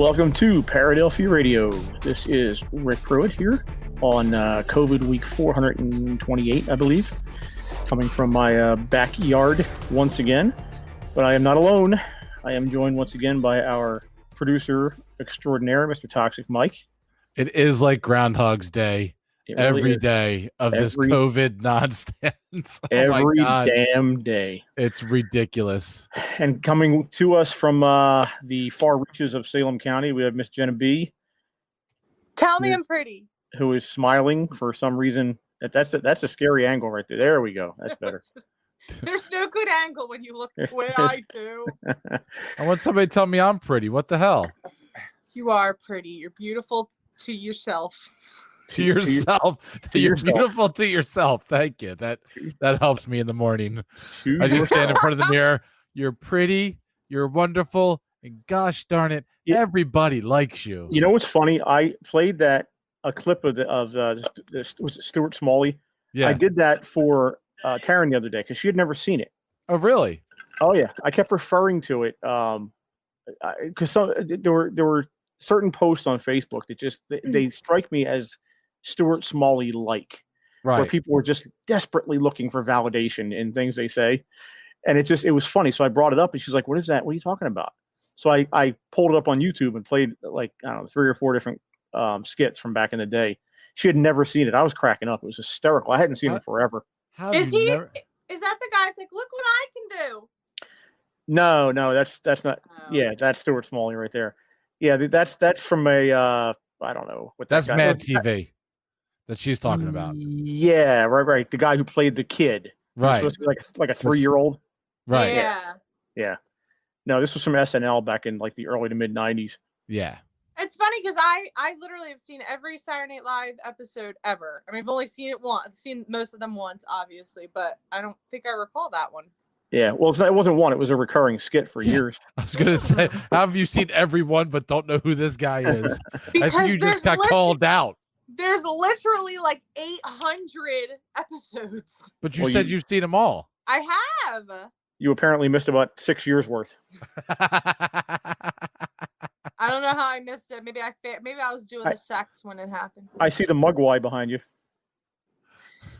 Welcome to Paradelphia Radio. This is Rick Pruitt here on COVID week 428, I believe, coming from my backyard once again. But I am not alone. I am joined once again by our producer extraordinaire, Mr. Toxic Mike. It is like Groundhog's Day every day of this COVID nonsense. Every damn day. It's ridiculous. And coming to us from the far reaches of Salem County, we have Miss Jennabee. Tell me I'm pretty. Who is smiling for some reason. That's a scary angle right there. There we go. That's better. There's no good angle when you look the way I do. I want somebody to tell me I'm pretty. What the hell? You are pretty. You're beautiful to yourself. You're beautiful to yourself. Thank you. That helps me in the morning. I just stand in front of the mirror. You're pretty. You're wonderful. And gosh darn it, everybody likes you. You know what's funny? I played a clip of was it Stuart Smalley? Yeah. I did that for Taryn the other day because she had never seen it. Oh, really? Oh, yeah. I kept referring to it because there were certain posts on Facebook that just they strike me as Stuart Smalley like, right, where people were just desperately looking for validation in things they say, and it was funny. So I brought it up, and she's like, "What is that? What are you talking about?" So I pulled it up on YouTube and played like, I don't know, 3 or 4 different skits from back in the day. She had never seen it. I was cracking up. It was hysterical. I hadn't seen it forever. Is that the guy that's like, look what I can do? No, that's not. Oh. Yeah, that's Stuart Smalley right there. Yeah, that's from a I don't know what that's Mad TV that she's talking about. Yeah, right. The guy who played the kid, right? Supposed to be like a 3-year-old, right? Yeah. No, this was from SNL back in like the early to mid 90s. Yeah. It's funny because I literally have seen every Saturday Night Live episode ever. I mean, I've only seen it once, seen most of them once, obviously, but I don't think I recall that one. Yeah, well, it wasn't one. It was a recurring skit for years. I was going to say, how have you seen everyone but don't know who this guy is? I think you just got called out. There's literally like 800 episodes. But you said you've seen them all. I have. You apparently missed about 6 years worth. I don't know how I missed it. Maybe I was doing the sex when it happened. I see the Mugwai behind you.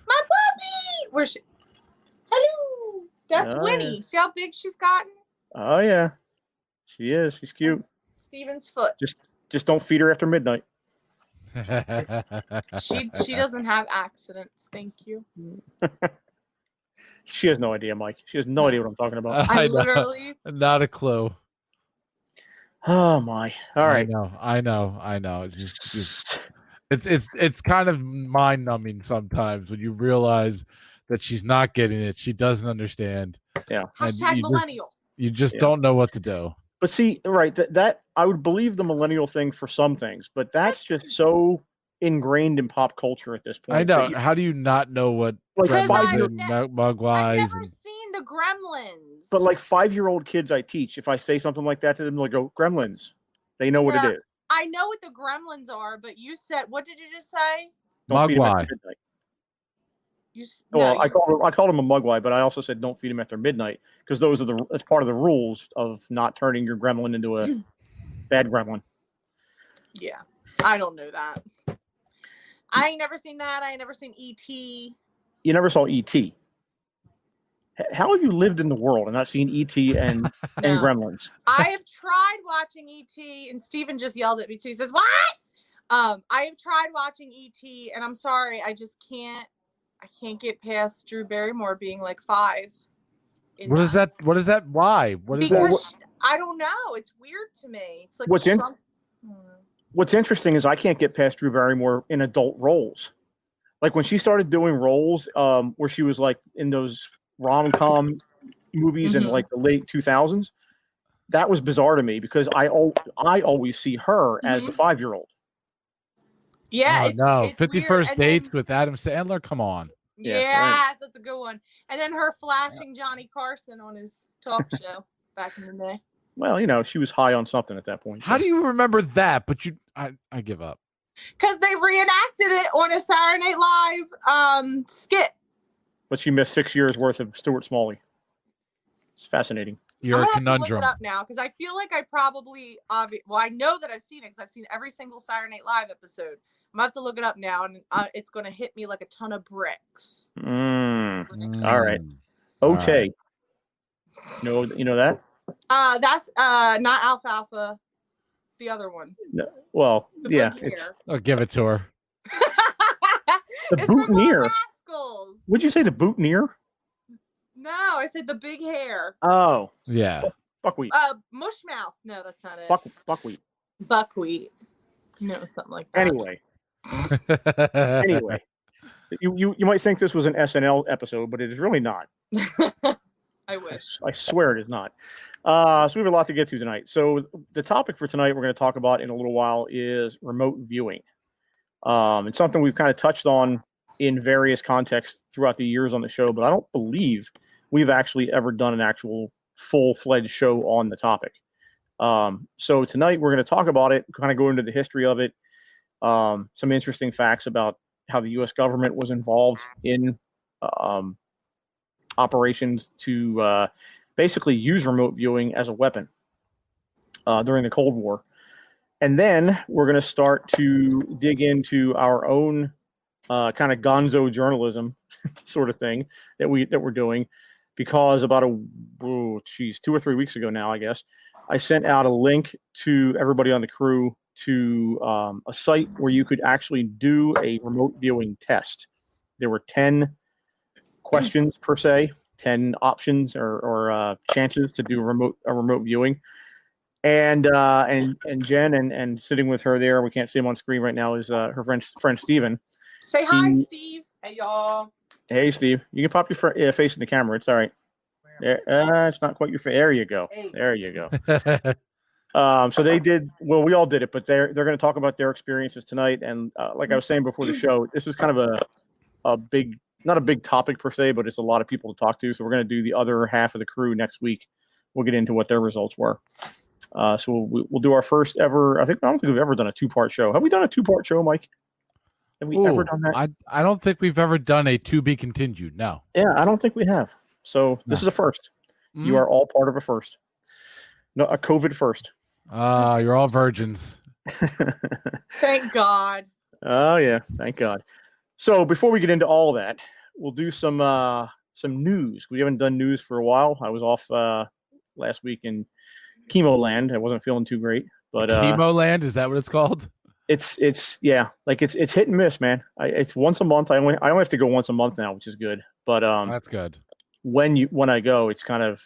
My puppy! Where's she? Hello! That's Winnie. See how big she's gotten? Oh, yeah. She is. She's cute. Steven's foot. Just don't feed her after midnight. She doesn't have accidents. Thank you. She has no idea, Mike. She has no idea what I'm talking about. I literally... Not a clue. Oh, my. All right. I know. It's kind of mind-numbing sometimes when you realize that she's not getting it. She doesn't understand. Yeah. Hashtag millennial. You just don't know what to do. But see, right, that I would believe the millennial thing for some things, but that's just so ingrained in pop culture at this point. I know. How do you not know what Mugwais? I've never seen the Gremlins. But like 5-year-old kids I teach, if I say something like that to them, they'll go, Gremlins. They know what it is. I know what the Gremlins are, but you said, what did you just say? Mugwai. I called him a Mugwai, but I also said don't feed him after midnight because that's part of the rules of not turning your gremlin into a bad gremlin. Yeah, I don't know that. I ain't never seen that. I ain't never seen E.T. You never saw E.T. How have you lived in the world and not seen E.T. and Gremlins? I have tried watching E.T. and Stephen just yelled at me too. He says, "What?" I have tried watching E.T. and I'm sorry, I just can't. I can't get past Drew Barrymore being like 5. What is that? What is that? Why? What is that? I don't know. It's weird to me. It's like what's interesting is I can't get past Drew Barrymore in adult roles. Like when she started doing roles where she was like in those rom-com movies in like the late 2000s, that was bizarre to me because I always see her as the 5-year-old. Yeah, it's 51st Dates with Adam Sandler. Come on. Yes, right. That's a good one. And then her flashing Johnny Carson on his talk show back in the day. Well, she was high on something at that point. How do you remember that? But I give up. Because they reenacted it on a Saturday Night Live skit. But she missed 6 years worth of Stuart Smalley. It's fascinating. You're a conundrum. To look it up now because I feel like I probably I know that I've seen it because I've seen every single Saturday Night Live episode. I'm gonna have to look it up now, and it's gonna hit me like a ton of bricks. All right. Ote. You know that? That's not Alfalfa. The other one. No, well, yeah. I'll give it to her. The Boutonniere. Rascals. Would you say the Boutonniere? No, I said the big hair. Oh. Yeah. Buckwheat. Mushmouth. No, that's not it. Buckwheat. Buckwheat. No, something like that. Anyway. You might think this was an SNL episode, but it is really not. I wish. I swear it is not. So we have a lot to get to tonight. So the topic for tonight we're going to talk about in a little while is remote viewing. It's something we've kind of touched on in various contexts throughout the years on the show, but I don't believe we've actually ever done an actual full-fledged show on the topic. So tonight we're going to talk about it, kind of go into the history of it, some interesting facts about how the U.S. government was involved in operations to basically use remote viewing as a weapon during the Cold War. And then we're going to start to dig into our own kind of gonzo journalism sort of thing that we're doing, because about 2 or 3 weeks ago now, I guess, I sent out a link to everybody on the crew to a site where you could actually do a remote viewing test. There were 10 questions per se, 10 options or chances to do a remote viewing. And Jen and sitting with her there, we can't see him on screen right now, is her friend Stephen. Say hi, Steve. Hey, y'all. Hey, Steve. You can pop your face in the camera. It's all right. There, it's not quite your face. There you go. Hey. There you go. So they did. Well, we all did it, but they're going to talk about their experiences tonight. And like I was saying before the show, this is kind of a big, not a big topic per se, but it's a lot of people to talk to. So we're going to do the other half of the crew next week. We'll get into what their results were. So we'll do our first ever. I don't think we've ever done a 2-part show. Have we done a 2-part show, Mike? Have we ever done that? I don't think we've ever done a to be continued. No. Yeah, I don't think we have. So this is a first. You are all part of a first. No, a COVID first. You're all virgins. Thank God. Oh yeah, thank God. So before we get into all that, we'll do some news. We haven't done news for a while. I was off last week in Chemo Land. I wasn't feeling too great, but Chemo Land, is that what it's called? It's yeah, like it's hit and miss, man. It's once a month. I only have to go once a month now, which is good. But that's good. When I go, it's kind of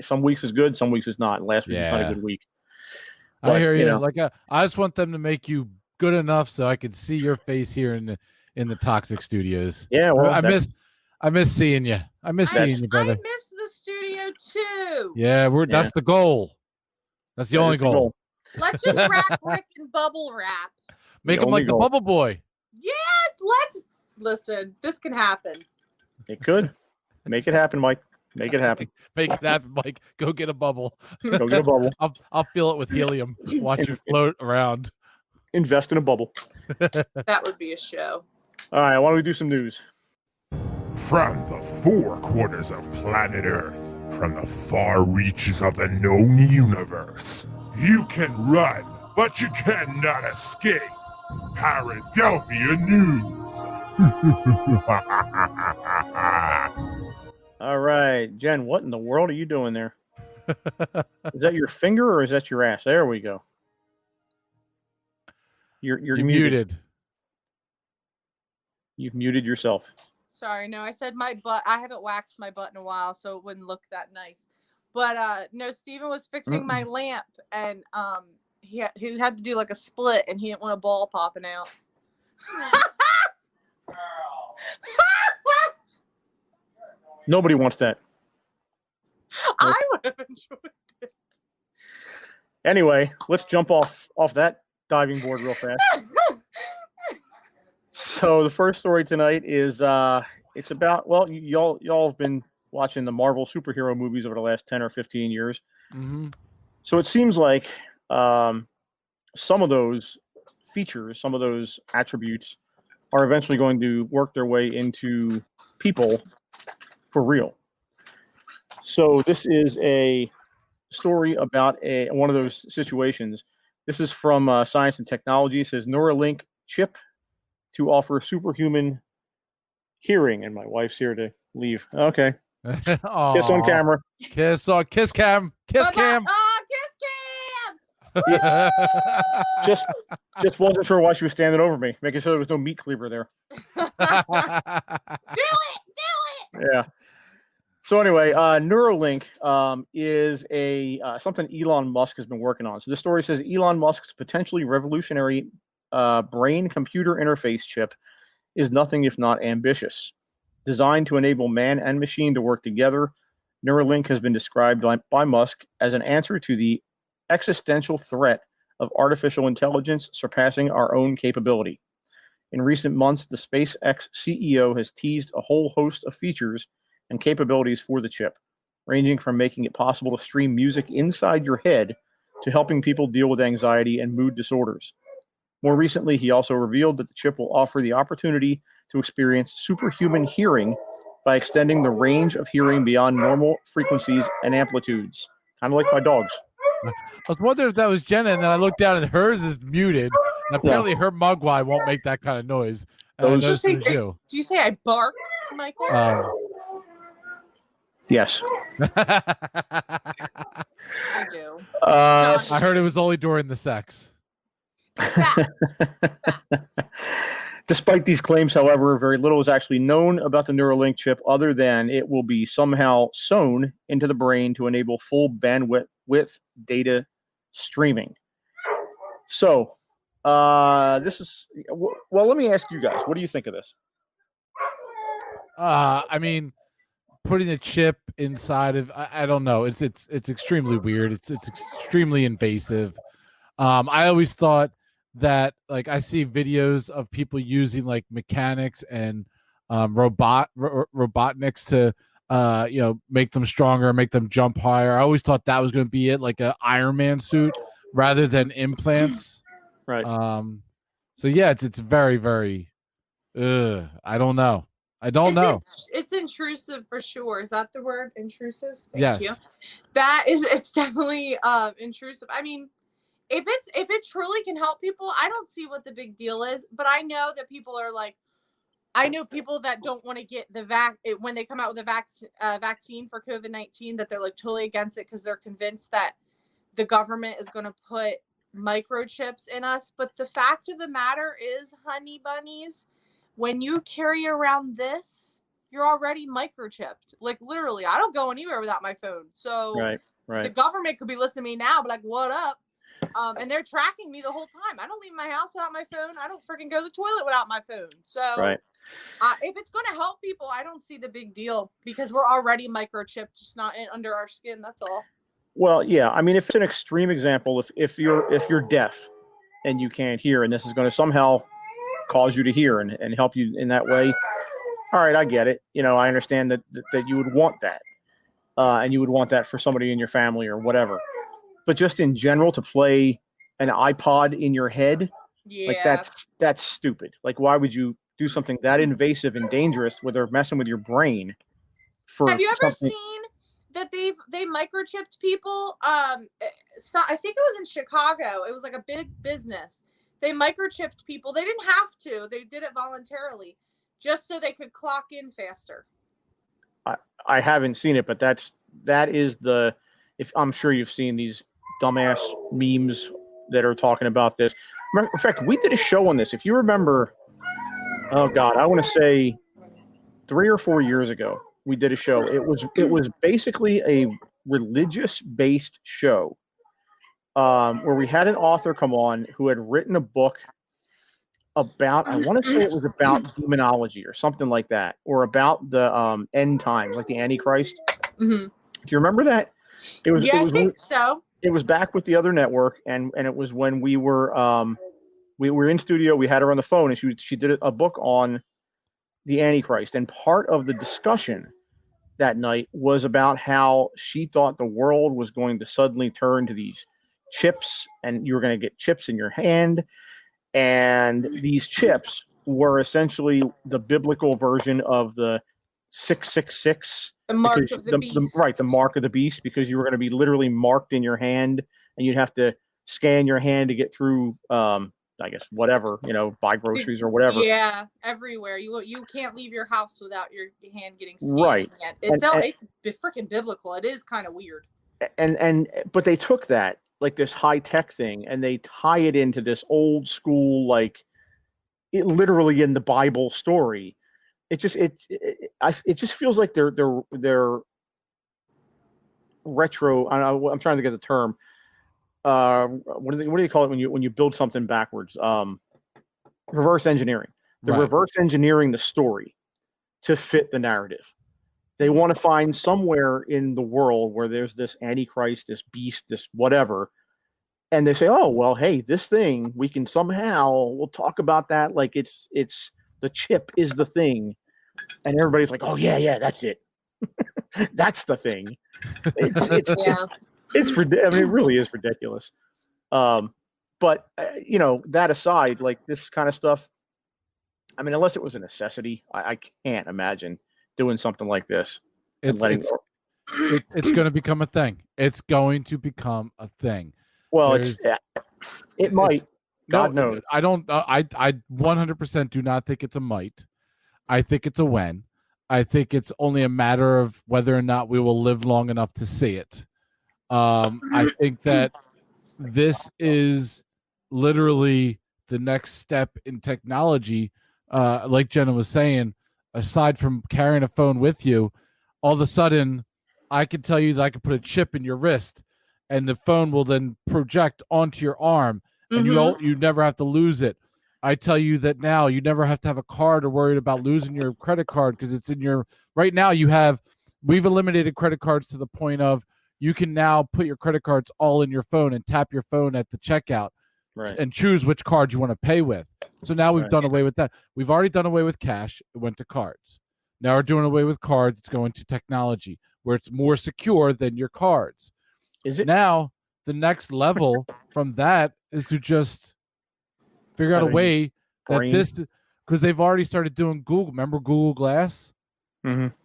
some weeks is good, some weeks is not. Last week was not a good week. But, I hear you. Like I just want them to make you good enough so I can see your face here in the Toxic Studios. Yeah, well, I miss seeing you. I miss seeing you, brother. I miss the studio too. Yeah, that's the goal. That's the only goal. Let's just wrap Rick in bubble wrap. Make him like the Bubble Boy. Yes, listen. This can happen. It could. Make it happen, Mike. Make it happen. Make it happen, Mike. Go get a bubble. Go get a bubble. I'll fill it with helium. Watch you float around. Invest in a bubble. That would be a show. All right, why don't we do some news? From the four corners of planet Earth, from the far reaches of the known universe, you can run, but you cannot escape. Paradelphia News. All right, Jen, what in the world are you doing there? Is that your finger or is that your ass? There we go. You're muted. You've muted yourself. Sorry, no, I said my butt. I haven't waxed my butt in a while, so it wouldn't look that nice. But no, Steven was fixing my lamp, and he had to do like a split, and he didn't want a ball popping out. Nobody wants that. I would have enjoyed it. Anyway, let's jump off that diving board real fast. So the first story tonight is it's about, well, y'all have been watching the Marvel superhero movies over the last 10 or 15 years. Mm-hmm. So it seems like some of those features, some of those attributes are eventually going to work their way into people for real. So this is a story about one of those situations. This is from Science and Technology. It says Neuralink chip to offer superhuman hearing. And my wife's here to leave. Okay. Kiss on camera. Kiss cam. Kiss cam. Oh, kiss cam. Just wasn't sure why she was standing over me, making sure there was no meat cleaver there. Do it. Yeah. So anyway, Neuralink is something Elon Musk has been working on. So this story says Elon Musk's potentially revolutionary brain-computer interface chip is nothing if not ambitious. Designed to enable man and machine to work together, Neuralink has been described by Musk as an answer to the existential threat of artificial intelligence surpassing our own capability. In recent months, the SpaceX CEO has teased a whole host of features and capabilities for the chip, ranging from making it possible to stream music inside your head to helping people deal with anxiety and mood disorders. More recently, he also revealed that the chip will offer the opportunity to experience superhuman hearing by extending the range of hearing beyond normal frequencies and amplitudes, kind of like my dogs. I was wondering if that was Jenna, and then I looked down and hers is muted, and apparently her Mogwai won't make that kind of noise. Do you say I bark, Michael? Yes. I do. I heard it was only during the sex. Despite these claims, however, very little is actually known about the Neuralink chip other than it will be somehow sewn into the brain to enable full bandwidth data streaming. So, this is well. Let me ask you guys, what do you think of this? I mean, putting a chip inside of I don't know. It's extremely weird. It's extremely invasive. I always thought that, like, I see videos of people using like mechanics and robotniks to make them stronger, make them jump higher. I always thought that was going to be it, like an Iron Man suit rather than implants. Right. So yeah, it's very, very I don't know. It's intrusive for sure. Is that the word? Intrusive? Yes. You. It's definitely intrusive. I mean, if it truly can help people, I don't see what the big deal is. But I know that people are like, I know people that don't want to get the when they come out with a vaccine for COVID-19, that they're like totally against it because they're convinced that the government is going to put microchips in us. But the fact of the matter is, honey bunnies, when you carry around this, you're already microchipped. Like, literally, I don't go anywhere without my phone. So right. The government could be listening to me now, but like, what up? And they're tracking me the whole time. I don't leave my house without my phone. I don't freaking go to the toilet without my phone. So if it's going to help people, I don't see the big deal because we're already microchipped, just not under our skin. That's all. Well, yeah. I mean, if it's an extreme example, if you're deaf and you can't hear, and this is going to somehow cause you to hear and help you in that way, all right, I get it. I understand that you would want that, and you would want that for somebody in your family or whatever. But just in general, to play an iPod in your head, like that's stupid. Like, why would you do something that invasive and dangerous where they're messing with your brain? Have you ever seen that they microchipped people? So I think it was in Chicago. It was like a big business. They microchipped people. They didn't have to. They did it voluntarily, just so they could clock in faster. I haven't seen it, but that is the. If I'm sure you've seen these dumbass memes that are talking about this. In fact, we did a show on this. If you remember, oh God, I want to say 3 or 4 years ago, we did a show. It was basically a religious-based show where we had an author come on who had written a book about, I want to say it was about demonology or something like that, or about the end times, like the Antichrist. Mm-hmm. Do you remember that? I think so. It was back with the other network, and it was when we were in studio. We had her on the phone, and she did a book on the Antichrist. And part of the discussion that night was about how she thought the world was going to suddenly turn to these chips, and you were going to get chips in your hand, and these chips were essentially the biblical version of the 666. The mark of the beast. The mark of the beast, because you were going to be literally marked in your hand, and you'd have to scan your hand to get through, I guess, whatever, buy groceries or whatever. Yeah, everywhere. You can't leave your house without your hand getting scanned. Right. It's freaking biblical. It is kind of weird. But they took that, like this high tech thing, and they tie it into this old school, like it literally in the Bible story. It just feels like they're retro. I'm trying to get the term. What do they call it when you build something backwards? Reverse engineering. Reverse engineering the story to fit the narrative. They want to find somewhere in the world where there's this Antichrist, this beast, this whatever, and they say, "Oh, well, hey, this thing we can we'll talk about that like it's the chip is the thing," and everybody's like, "Oh yeah, that's it, that's the thing." It's it really is ridiculous. But that aside, like this kind of stuff, I mean, unless it was a necessity, I can't imagine doing something like this. It's going to become a thing. It's going to become a thing. Well, it might. God knows. I don't. I 100% do not think it's a might. I think it's a when. I think it's only a matter of whether or not we will live long enough to see it. I think that this is literally the next step in technology. Like Jenna was saying, aside from carrying a phone with you, all of a sudden I can tell you that I can put a chip in your wrist and the phone will then project onto your arm and you never have to lose it. I tell you that now you never have to have a card or worried about losing your credit card because it's in your right now. We've eliminated credit cards to the point of you can now put your credit cards all in your phone and tap your phone at the checkout and choose which card you want to pay with. So now we've done away with that. We've already done away with cash. It went to cards. Now we're doing away with cards. It's going to technology where it's more secure than your cards. Is it now? The next level from that is to just figure out a way that because they've already started doing Google. Remember Google Glass,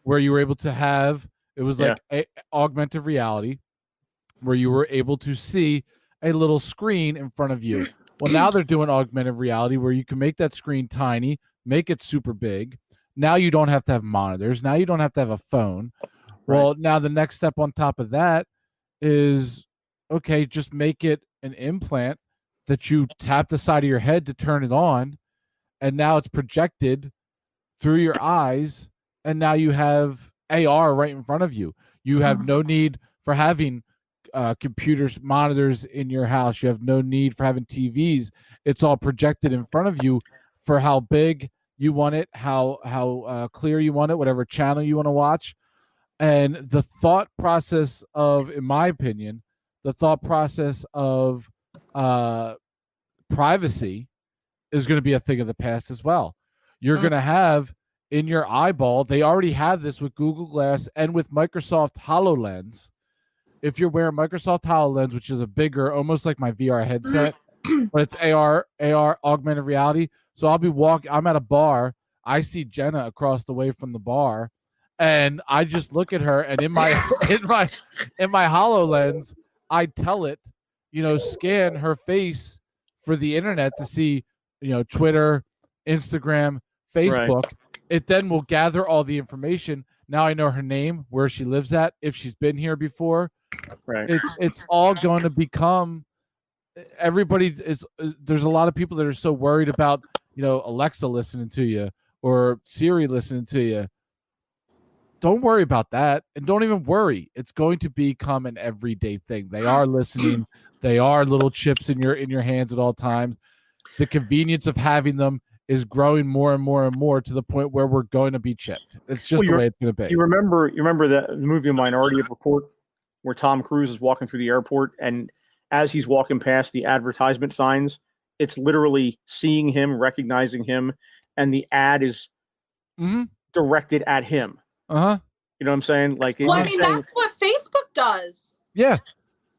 where you were able to have like augmented reality, where you were able to see a little screen in front of you. Well, now they're doing augmented reality where you can make that screen tiny, make it super big. Now you don't have to have monitors. Now you don't have to have a phone. Well, now the next step on top of that is, okay, just make it an implant that you tap the side of your head to turn it on. And now it's projected through your eyes. And now you have AR right in front of you. You have no need for having computers, monitors in your house. You have no need for having TVs. It's all projected in front of you for how big you want it, how clear you want it, whatever channel you want to watch. And the thought process of, in my opinion, the thought process of privacy is going to be a thing of the past as well. You're going to have in your eyeball, they already have this with Google Glass and with Microsoft HoloLens. If you're wearing Microsoft HoloLens, which is a bigger, almost like my VR headset, but it's AR, augmented reality. So I'll be I'm at a bar. I see Jenna across the way from the bar, and I just look at her, and in my HoloLens, I tell it, scan her face for the internet to see, Twitter, Instagram, Facebook. Right. It then will gather all the information. Now I know her name, where she lives at, if she's been here before. Right. It's all going to become. Everybody is. There's a lot of people that are so worried about, Alexa listening to you or Siri listening to you. Don't worry about that, and don't even worry. It's going to become an everyday thing. They are listening. They are little chips in your hands at all times. The convenience of having them is growing more and more and more to the point where we're going to be chipped. It's just the way it's going to be. You remember that movie Minority Report, where Tom Cruise is walking through the airport, and as he's walking past the advertisement signs, it's literally seeing him, recognizing him, and the ad is directed at him. You know what I'm saying? Like, that's what Facebook does. Yeah.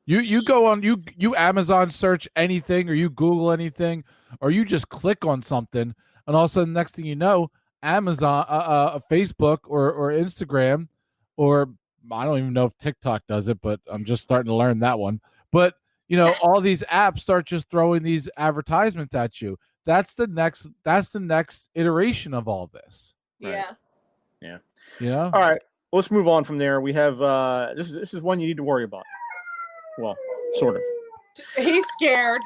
You go on, you Amazon search anything, or you Google anything, or you just click on something, and all of a sudden, next thing you know, Amazon, Facebook, or Instagram, or I don't even know if TikTok does it, but I'm just starting to learn that one. But all these apps start just throwing these advertisements at you. That's the next iteration of all this. Yeah. Right. Yeah. All right. Let's move on from there. We have this is one you need to worry about. Well, sort of. He's scared.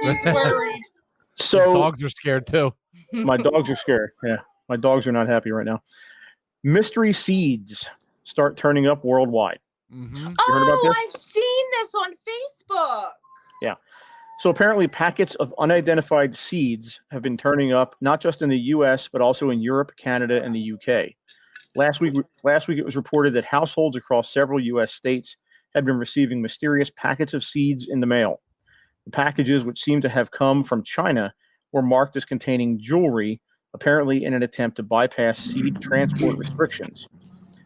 He's worried. So his dogs are scared too. My dogs are scared. Yeah. My dogs are not happy right now. Mystery seeds start turning up worldwide. Mm-hmm. I've seen this on Facebook. Yeah. So apparently packets of unidentified seeds have been turning up, not just in the U.S., but also in Europe, Canada, and the U.K. Last week it was reported that households across several U.S. states had been receiving mysterious packets of seeds in the mail. The packages, which seem to have come from China, were marked as containing jewelry, apparently in an attempt to bypass seed transport restrictions.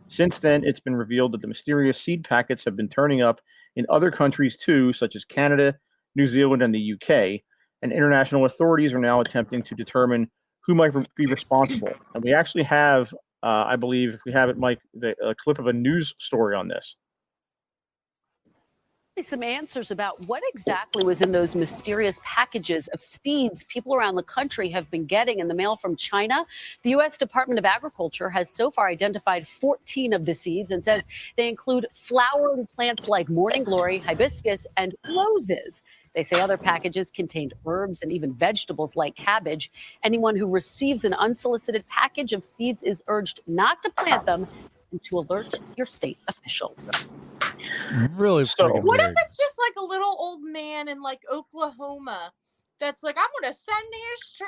Since then, it's been revealed that the mysterious seed packets have been turning up in other countries too, such as Canada, New Zealand, and the UK, and international authorities are now attempting to determine who might be responsible. And we actually have, I believe, if we have it, Mike, a clip of a news story on this. Some answers about what exactly was in those mysterious packages of seeds people around the country have been getting in the mail from China. The U.S. Department of Agriculture has so far identified 14 of the seeds and says they include flowering plants like morning glory, hibiscus, and roses. They say other packages contained herbs and even vegetables like cabbage. Anyone who receives an unsolicited package of seeds is urged not to plant them and to alert your state officials. Really? So, what if it's just like a little old man in like Oklahoma that's like, I'm going to send these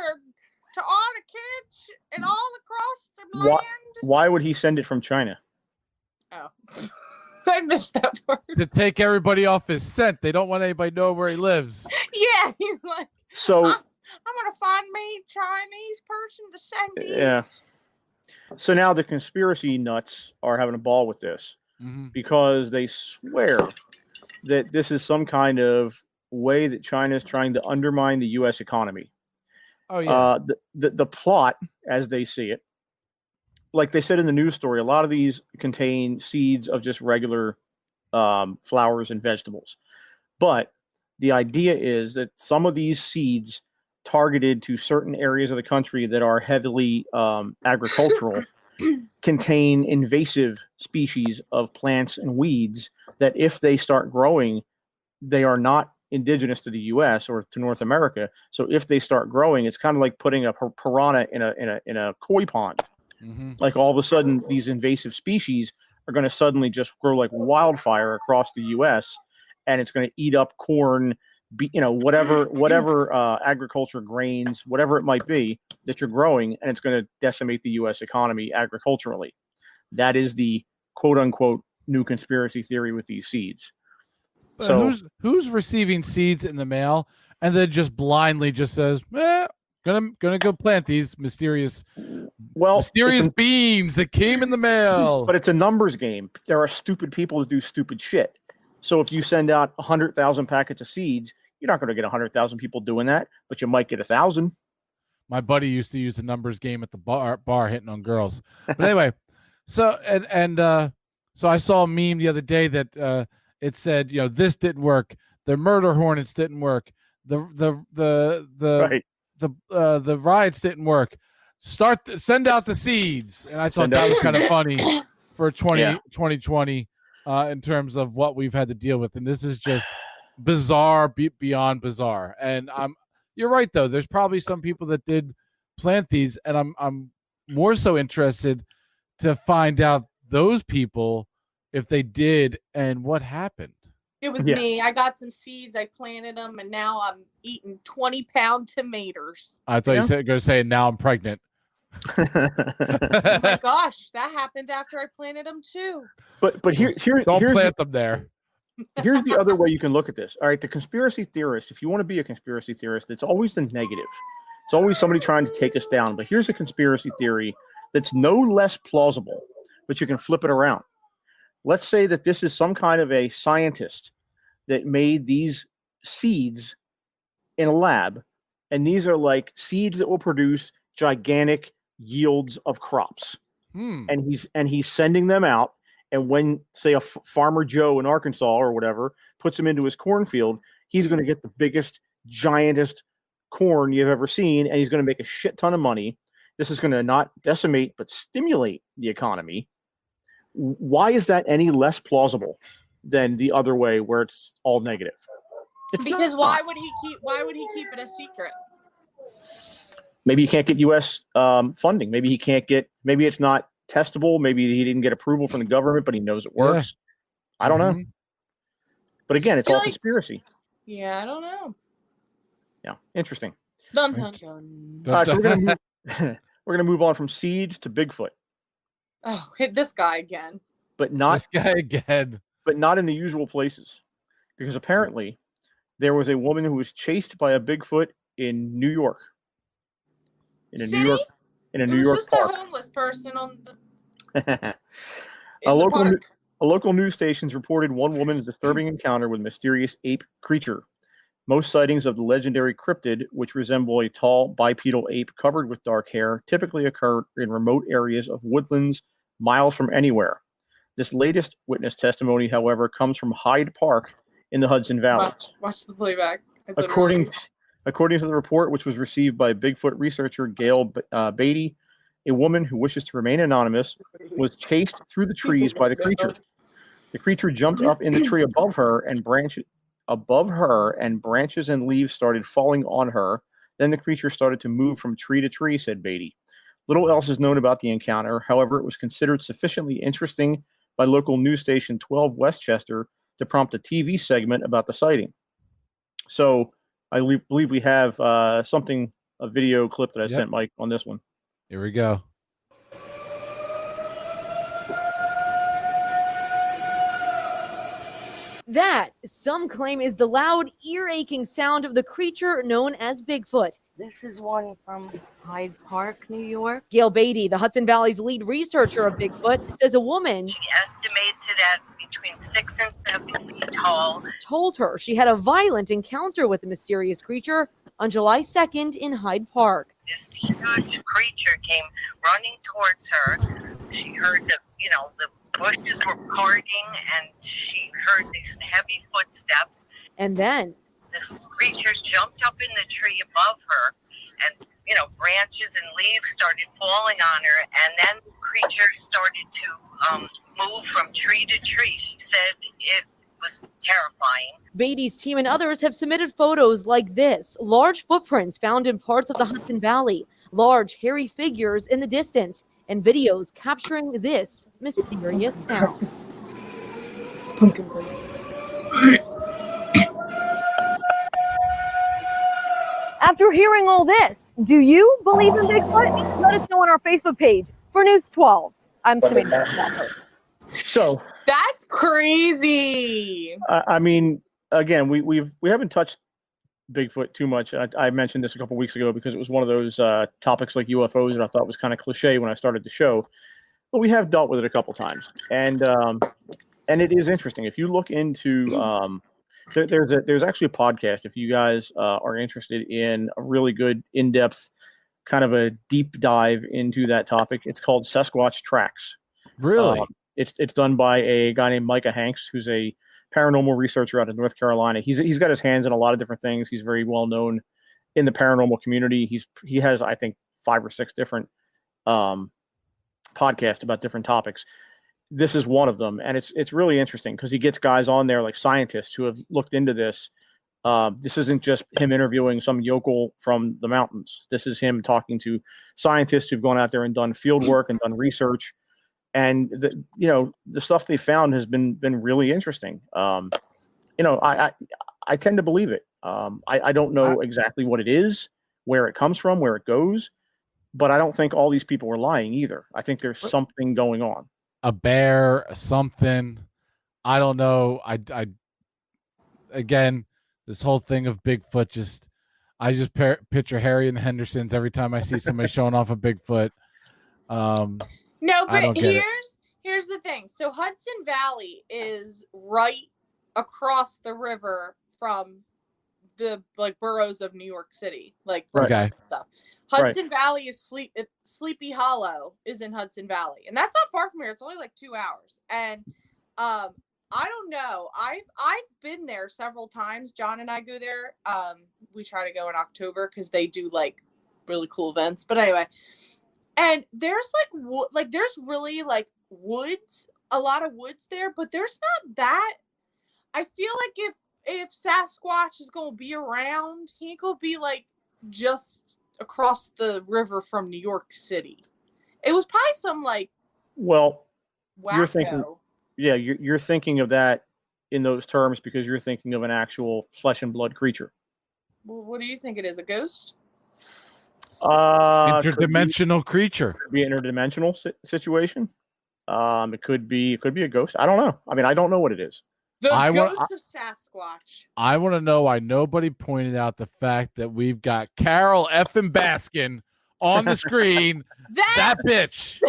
to all the kids and all across the land? Why would he send it from China? Oh, I missed that part. To take everybody off his scent. They don't want anybody to know where he lives. Yeah, he's like, so I'm going to find me a Chinese person to send these. Yeah. So now the conspiracy nuts are having a ball with this. Because they swear that this is some kind of way that China is trying to undermine the U.S. economy. Oh, yeah. The plot, as they see it, like they said in the news story, a lot of these contain seeds of just regular flowers and vegetables. But the idea is that some of these seeds targeted to certain areas of the country that are heavily agricultural contain invasive species of plants and weeds that if they start growing, they are not indigenous to the U.S. or to North America. So if they start growing, it's kind of like putting a piranha in a koi pond. Like all of a sudden, these invasive species are going to suddenly just grow like wildfire across the U.S. and it's going to eat up corn, whatever agriculture grains, whatever it might be that you're growing, and it's going to decimate the U.S. economy agriculturally. That is the quote unquote new conspiracy theory with these seeds. But so who's receiving seeds in the mail and then just blindly just says, gonna go plant these mysterious beans that came in the mail? But it's a numbers game. There are stupid people that do stupid shit. So if you send out 100,000 packets of seeds, you're not going to get 100,000 people doing that, but you might get 1,000. My buddy used to use the numbers game at the bar hitting on girls. But anyway, so so I saw a meme the other day that it said, this didn't work. The murder hornets didn't work. The riots didn't work. Send out the seeds. And I thought that was kind of funny for 2020 in terms of what we've had to deal with. And this is just bizarre beyond bizarre. And you're right though. There's probably some people that did plant these, and I'm more so interested to find out those people if they did and what happened. It was me. I got some seeds. I planted them, and now I'm eating 20-pound tomatoes. I thought you were going to say, now I'm pregnant. Oh my gosh, that happened after I planted them too. But here's plant them there. Here's the other way you can look at this. All right, the conspiracy theorist, if you want to be a conspiracy theorist, it's always the negative. It's always somebody trying to take us down. But here's a conspiracy theory that's no less plausible, but you can flip it around. Let's say that this is some kind of a scientist that made these seeds in a lab, and these are like seeds that will produce gigantic yields of crops. And he's sending them out. And when, say, a farmer Joe in Arkansas or whatever puts them into his cornfield, he's going to get the biggest, giantest corn you've ever seen, and he's going to make a shit ton of money. This is going to not decimate but stimulate the economy. Why is that any less plausible than the other way, where it's all negative? It's because not. why would he keep it a secret? Maybe he can't get U.S. Funding. Maybe he can't get. Maybe it's not testable. Maybe he didn't get approval from the government, but he knows it works. Yeah. I don't know. But again, it's all conspiracy. Yeah, I don't know. Yeah, interesting. Dun, dun, dun. All right, so we're gonna move on from seeds to Bigfoot. Oh, hit this guy again. But not this guy again. But not in the usual places, because apparently there was a woman who was chased by a Bigfoot in New York. In a New York park. Just a homeless person on the. A local news stations reported one woman's disturbing encounter with mysterious ape creature. Most sightings of the legendary cryptid, which resemble a tall bipedal ape covered with dark hair, typically occur in remote areas of woodlands miles from anywhere. This latest witness testimony, however, comes from Hyde Park in the Hudson Valley. Watch the playback. According to the report, which was received by Bigfoot researcher Gail Beatty, a woman who wishes to remain anonymous was chased through the trees by the creature. The creature jumped up in the tree above her, and branches and leaves started falling on her. Then the creature started to move from tree to tree, said Beatty. Little else is known about the encounter. However, it was considered sufficiently interesting by local news station 12 Westchester to prompt a TV segment about the sighting. So I believe we have a video clip that I sent Mike on this one. Here we go. That, some claim, is the loud, ear-aching sound of the creature known as Bigfoot. This is one from Hyde Park, New York. Gail Beatty, the Hudson Valley's lead researcher of Bigfoot, says a woman, she estimates it at between 6 and 7 feet tall, told her she had a violent encounter with the mysterious creature on July 2nd in Hyde Park. This huge creature came running towards her. She heard the bushes were parting, and she heard these heavy footsteps. And then the creature jumped up in the tree above her, and branches and leaves started falling on her, and then the creature started to move from tree to tree. She said it was terrifying. Beatty's team and others have submitted photos like this: large footprints found in parts of the Hudson Valley, large hairy figures in the distance, and videos capturing this mysterious sound. Pumpkin please. After hearing all this, do you believe in Bigfoot? Let us know on our Facebook page for News 12. I'm Samantha. So that's crazy. I mean, again, we haven't touched Bigfoot too much. I mentioned this a couple weeks ago because it was one of those topics like UFOs that I thought was kind of cliche when I started the show. But we have dealt with it a couple times, and it is interesting. If you look into there's actually a podcast if you guys are interested in a really good in-depth kind of a deep dive into that topic. It's called Sasquatch Tracks. Really? It's done by a guy named Micah Hanks, who's a paranormal researcher out of North Carolina. He's got his hands in a lot of different things. He's very well known in the paranormal community. He has, I think, 5 or 6 different podcasts about different topics. This is one of them, and it's really interesting because he gets guys on there like scientists who have looked into this. This isn't just him interviewing some yokel from the mountains. This is him talking to scientists who've gone out there and done field work and done research. And the stuff they found has been really interesting. I tend to believe it. I don't know exactly what it is, where it comes from, where it goes, but I don't think all these people were lying either. I think there's something going on. A bear, something. I don't know. I again, this whole thing of Bigfoot, I just picture Harry and the Hendersons every time I see somebody showing off a Bigfoot. No, but here's the thing. So Hudson Valley is right across the river from the boroughs of New York City, okay. Stuff. Hudson Valley is Sleepy Hollow is in Hudson Valley, and that's not far from here. It's only like 2 hours. And I don't know. I've been there several times. John and I go there. We try to go in October because they do like really cool events. But anyway, and there's like there's really like woods, a lot of woods there, but there's not that. I feel like if Sasquatch is gonna be around, he ain't gonna be like just across the river from New York City. It was probably some like wacko. You're thinking of that in those terms because you're thinking of an actual flesh and blood creature. Well, what do you think it is? A ghost? Interdimensional creature. Could be an interdimensional situation. It could be a ghost. I don't know. I mean, I don't know what it is. The ghost of Sasquatch. I want to know why nobody pointed out the fact that we've got Carol effing Baskin on the screen. that bitch.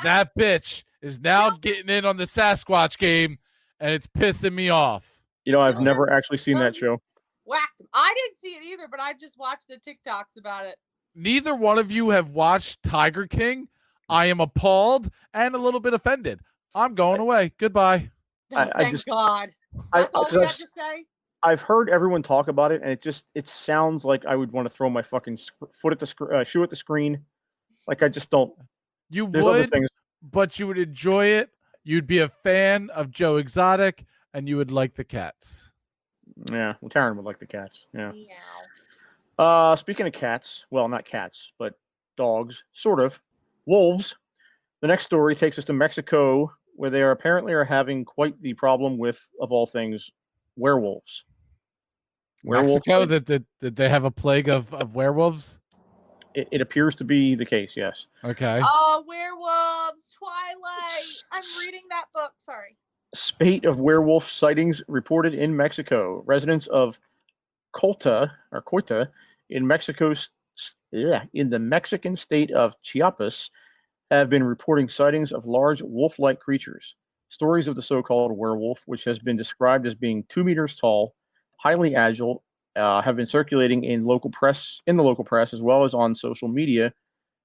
That bitch is now getting in on the Sasquatch game, and it's pissing me off. You know, I've never actually seen that show. Whacked him. I didn't see it either, but I just watched the TikToks about it. Neither one of you have watched Tiger King. I am appalled and a little bit offended. I'm going away. Goodbye. Thank God. That's all we have to say. I've heard everyone talk about it, and it sounds like I would want to throw my fucking foot at the shoe at the screen. Like I just don't. You would, but you would enjoy it. You'd be a fan of Joe Exotic, and you would like the cats. Yeah, well, Taryn would like the cats. Yeah. Speaking of cats, well, not cats, but dogs, sort of. Wolves. The next story takes us to Mexico, where they apparently are having quite the problem with, of all things, werewolves. Mexico, that they have a plague of werewolves? It appears to be the case, yes. Okay. Oh, werewolves, Twilight. I'm reading that book. Sorry. Spate of werewolf sightings reported in Mexico. Residents of Coita in in the Mexican state of Chiapas have been reporting sightings of large wolf-like creatures. Stories of the so-called werewolf, which has been described as being 2 meters tall, highly agile, have been circulating in the local press, as well as on social media,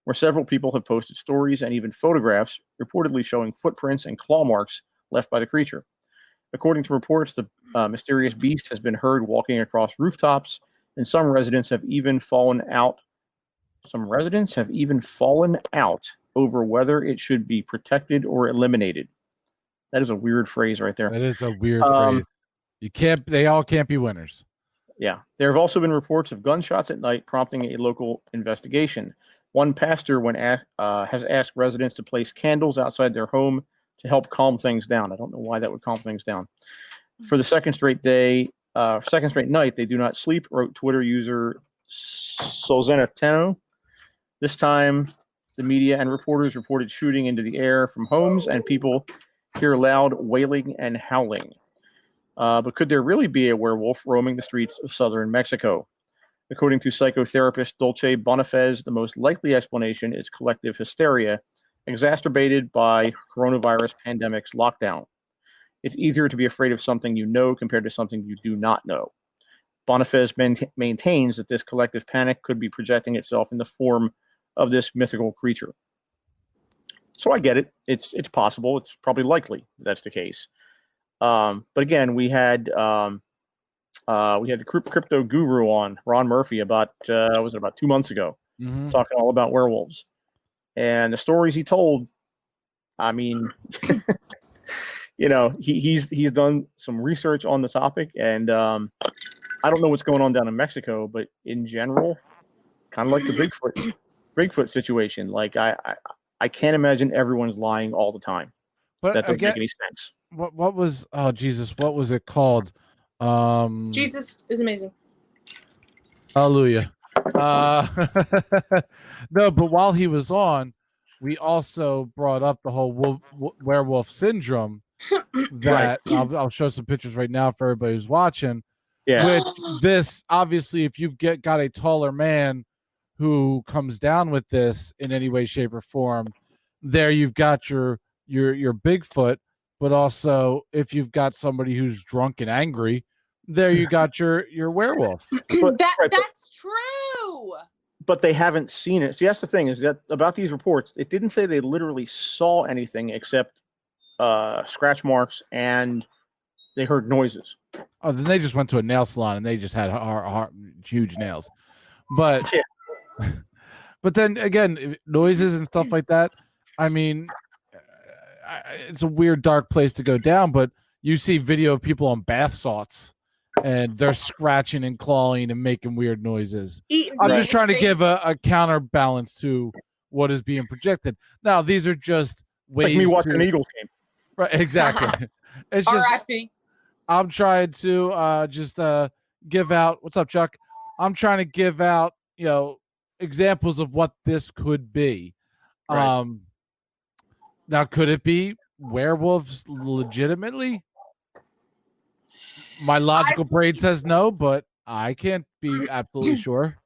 where several people have posted stories and even photographs reportedly showing footprints and claw marks left by the creature. According to reports, the mysterious beast has been heard walking across rooftops, and some residents have even fallen out over whether it should be protected or eliminated. That is a weird phrase right there. That is a weird phrase. They all can't be winners. Yeah. There have also been reports of gunshots at night prompting a local investigation. One pastor has asked residents to place candles outside their home to help calm things down. I don't know why that would calm things down. For the second straight night, they do not sleep, wrote Twitter user Solzenatano. This time, the media and reporters reported shooting into the air from homes, and people hear loud wailing and howling. But could there really be a werewolf roaming the streets of southern Mexico? According to psychotherapist Dolce Bonifaz, the most likely explanation is collective hysteria, exacerbated by coronavirus pandemic's lockdown. It's easier to be afraid of something you know compared to something you do not know. Bonifaz maintains that this collective panic could be projecting itself in the form of this mythical creature. So I get it. It's possible. It's probably likely that's the case. But again, we had the crypto guru on, Ron Murphy, about 2 months ago, talking all about werewolves. And the stories he told, I mean, he's done some research on the topic, and I don't know what's going on down in Mexico, but in general, kind of like the Bigfoot situation. Like I can't imagine everyone's lying all the time. But that doesn't make any sense. What was what was it called? Jesus is amazing. Hallelujah. No, but while he was on, we also brought up the whole werewolf syndrome. That right. I'll show some pictures right now for everybody who's watching. Yeah. Which this obviously, if you've got a taller man who comes down with this in any way, shape, or form, there you've got your Bigfoot. But also, if you've got somebody who's drunk and angry, there you got your werewolf. That's true. but they haven't seen it. See, that's the thing is that about these reports, it didn't say they literally saw anything except scratch marks and they heard noises. Oh, then they just went to a nail salon and they just had huge nails. But but then again, noises and stuff like that. I mean, it's a weird, dark place to go down. But you see video of people on bath salts and they're scratching and clawing and making weird noises. I'm just trying to give a counterbalance to what is being projected. Now, these are just ways. It's like me watching an Eagles game. Right, exactly. It's just. R.I.P. I'm trying to just give out. What's up, Chuck? I'm trying to give out, examples of what this could be. Right. Now, could it be werewolves legitimately? My logical brain says no, but I can't be absolutely sure.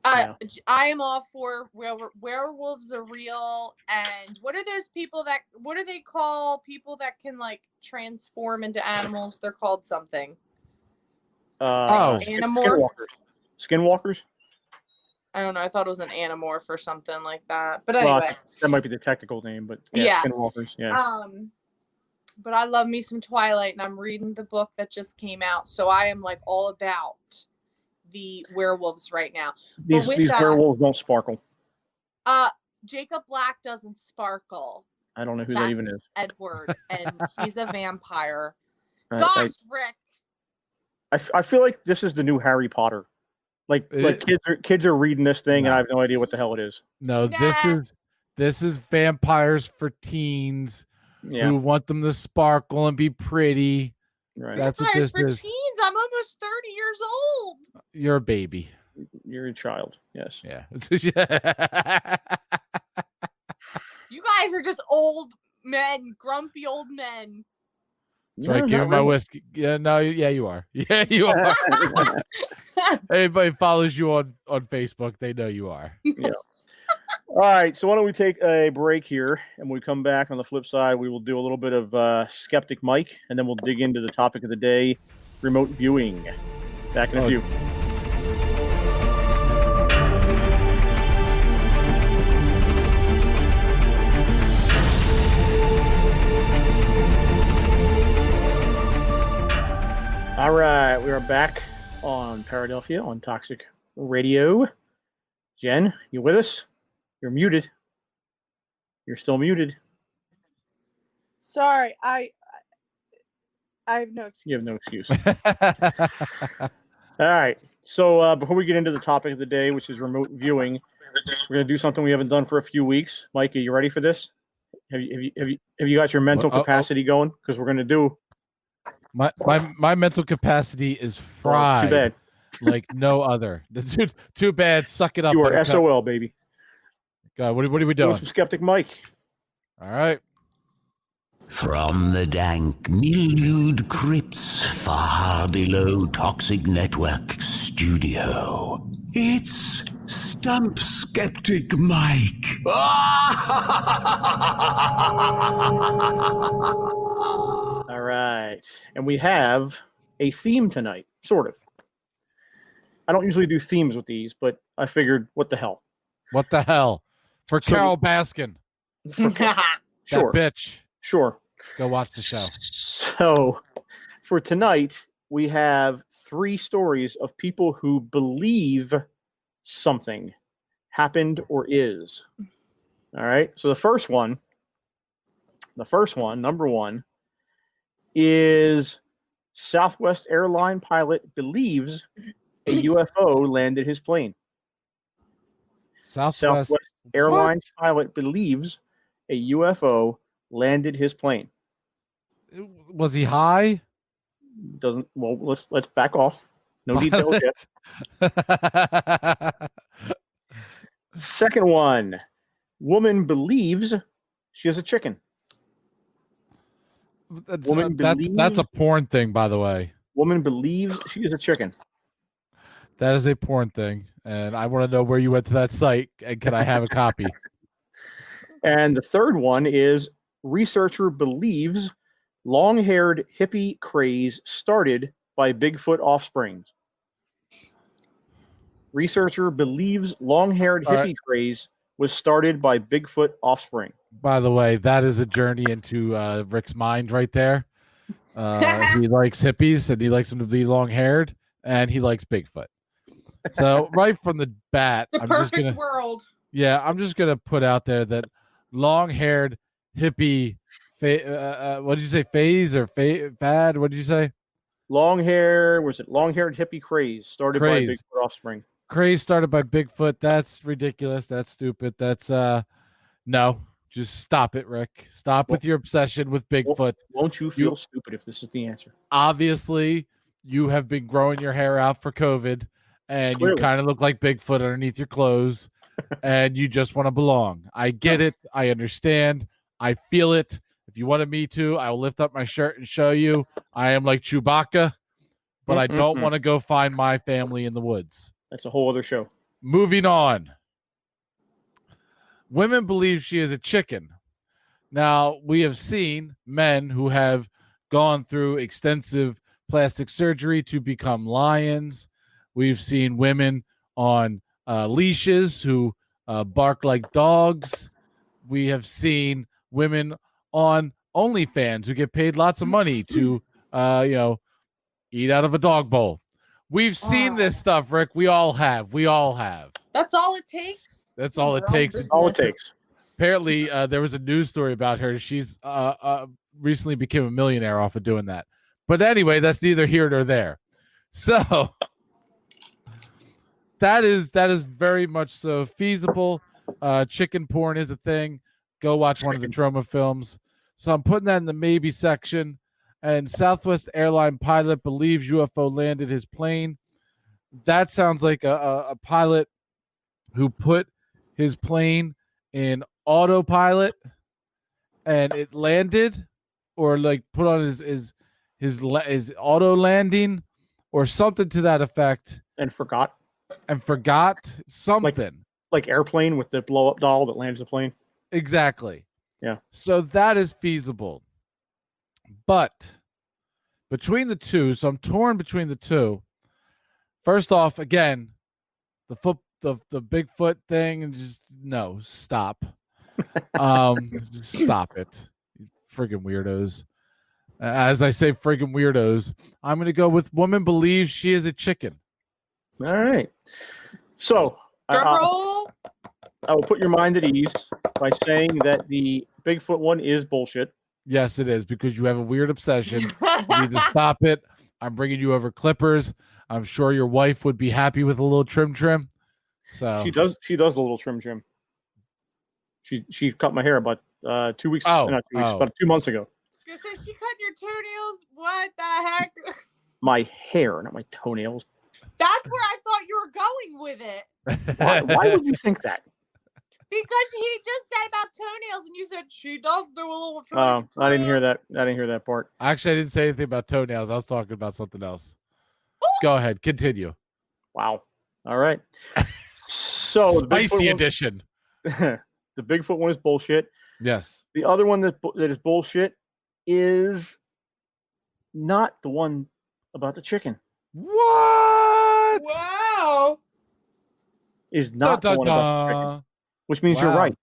I am all for werewolves are real. And what are those people what do they call people that can like transform into animals? They're called something. Animorph. Skinwalkers. I don't know. I thought it was an animorph or something like that. But anyway, that might be the technical name, but yeah. Skinwalkers. Yeah. But I love me some Twilight, and I'm reading the book that just came out, so I am like all about the werewolves right now. These werewolves don't sparkle. Jacob Black doesn't sparkle. I don't know who that even is. Edward, and he's a vampire. Rick. I feel like this is the new Harry Potter. Like kids are reading this thing, and I have no idea what the hell it is. No, this is vampires for teens who want them to sparkle and be pretty. Right. That's what this is. Teens. I'm almost 30 years old. You're a baby. You're a child. Yes. Yeah. You guys are just old men, grumpy old men. So I give him my whiskey. Yeah, no, yeah, you are. Yeah, you are. Anybody follows you on Facebook, they know you are. Yeah. All right, so why don't we take a break here, and when we come back on the flip side, we will do a little bit of Skeptic Mike, and then we'll dig into the topic of the day, remote viewing. Back in a few. All right, we are back on Paradelphia on Toxic Radio. Jen, you with us? You're muted. You're still muted. Sorry, I have no excuse. You have no excuse. All right. So before we get into the topic of the day, which is remote viewing, we're going to do something we haven't done for a few weeks. Mike, are you ready for this? Have you got your mental capacity going? Because we're going to do. My mental capacity is fried. Too bad. Like no other. Too bad. Suck it up. You are SOL, baby. God, what are we doing? Some Skeptic Mike. All right. From the dank, mildew crypts far below Toxic Network Studio, it's Stump Skeptic Mike. All right. And we have a theme tonight, sort of. I don't usually do themes with these, but I figured, what the hell? What the hell? For Carol Baskin. Sure. That bitch. Sure. Go watch the show. So, for tonight, we have 3 stories of people who believe something happened or is. All right. So the first one, number 1, is Southwest airline pilot believes a UFO landed his plane. Southwest Airlines pilot believes a UFO landed his plane. Was he high? Let's back off. No details yet. Second one. Woman believes she has a chicken. That's a porn thing, by the way. Woman believes she is a chicken. That is a porn thing. And I want to know where you went to that site, and can I have a copy? And the third one is researcher believes long-haired hippie craze started by Bigfoot offspring. Researcher believes long-haired hippie craze was started by Bigfoot offspring. By the way, that is a journey into Rick's mind right there. He likes hippies and he likes them to be long-haired, and he likes Bigfoot. So right from the bat, The perfect world. Yeah, I'm just gonna put out there that long-haired hippie. What did you say? Phase or fad? What did you say? Long-haired hippie craze started by Bigfoot offspring. Craze started by Bigfoot. That's ridiculous. That's stupid. That's no. Just stop it, Rick. Stop with your obsession with Bigfoot. Won't you feel stupid if this is the answer? Obviously, you have been growing your hair out for COVID, and you kind of look like Bigfoot underneath your clothes, and you just want to belong. I get it. I understand. I feel it. If you wanted me to, I will lift up my shirt and show you. I am like Chewbacca, but I don't want to go find my family in the woods. That's a whole other show. Moving on. Women believe she is a chicken. Now, we have seen men who have gone through extensive plastic surgery to become lions. We've seen women on leashes who bark like dogs. We have seen women on OnlyFans who get paid lots of money to, eat out of a dog bowl. We've seen this stuff, Rick. We all have. That's all it takes. That's all it takes. All it takes. Apparently, there was a news story about her. She's recently became a millionaire off of doing that. But anyway, that's neither here nor there. So that is very much so feasible. Chicken porn is a thing. Go watch one of the Troma films. So I'm putting that in the maybe section. And Southwest airline pilot believes UFO landed his plane. That sounds like a pilot who put his plane in autopilot and it landed, or like put on his auto landing or something to that effect, and forgot something like Airplane with the blow up doll that lands the plane. Exactly. Yeah. So that is feasible. But between the two, so I'm torn between the two. First off, again, the Bigfoot thing, and just no, stop. Just stop it. You friggin' weirdos. As I say, friggin' weirdos, I'm gonna go with woman believes she is a chicken. All right. So I will put your mind at ease by saying that the Bigfoot one is bullshit. Yes, it is, because you have a weird obsession. You need to stop it. I'm bringing you over clippers. I'm sure your wife would be happy with a little trim. So she does the little trim. She cut my hair about 2 weeks. Not 2 weeks, about 2 months ago. So she cut your toenails. What the heck? My hair, not my toenails. That's where I thought you were going with it. Why would you think that? Because he just said about toenails, and you said she does do a little trim. I didn't hear that. I didn't hear that part. Actually, I didn't say anything about toenails. I was talking about something else. Go ahead, continue. Wow. All right. So spicy edition. The Bigfoot one is bullshit. Yes. The other one that is bullshit is not the one about the chicken. What? Wow. Is not the one about the chicken. Which means you're right.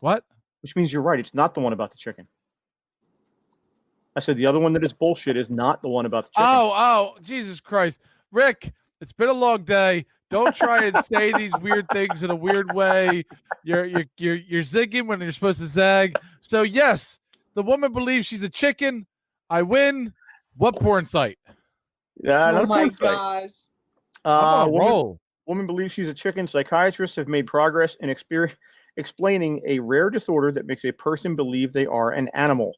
What? Which means you're right. It's not the one about the chicken. I said the other one that is bullshit is not the one about the chicken. Oh, Jesus Christ. Rick, it's been a long day. Don't try and say these weird things in a weird way. You're zigging when you're supposed to zag. So yes, the woman believes she's a chicken. I win. What porn site? Yeah, oh my gosh. Roll. Woman believes she's a chicken. Psychiatrists have made progress in explaining a rare disorder that makes a person believe they are an animal.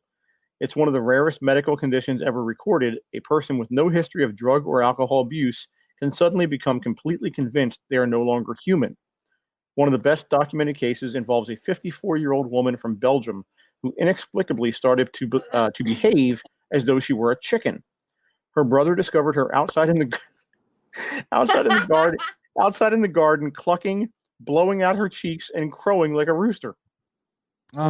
It's one of the rarest medical conditions ever recorded. A person with no history of drug or alcohol abuse can suddenly become completely convinced they are no longer human. One of the best documented cases involves a 54-year-old woman from Belgium who inexplicably started to behave as though she were a chicken. Her brother discovered her outside in the garden, clucking, blowing out her cheeks, and crowing like a rooster. Uh-huh.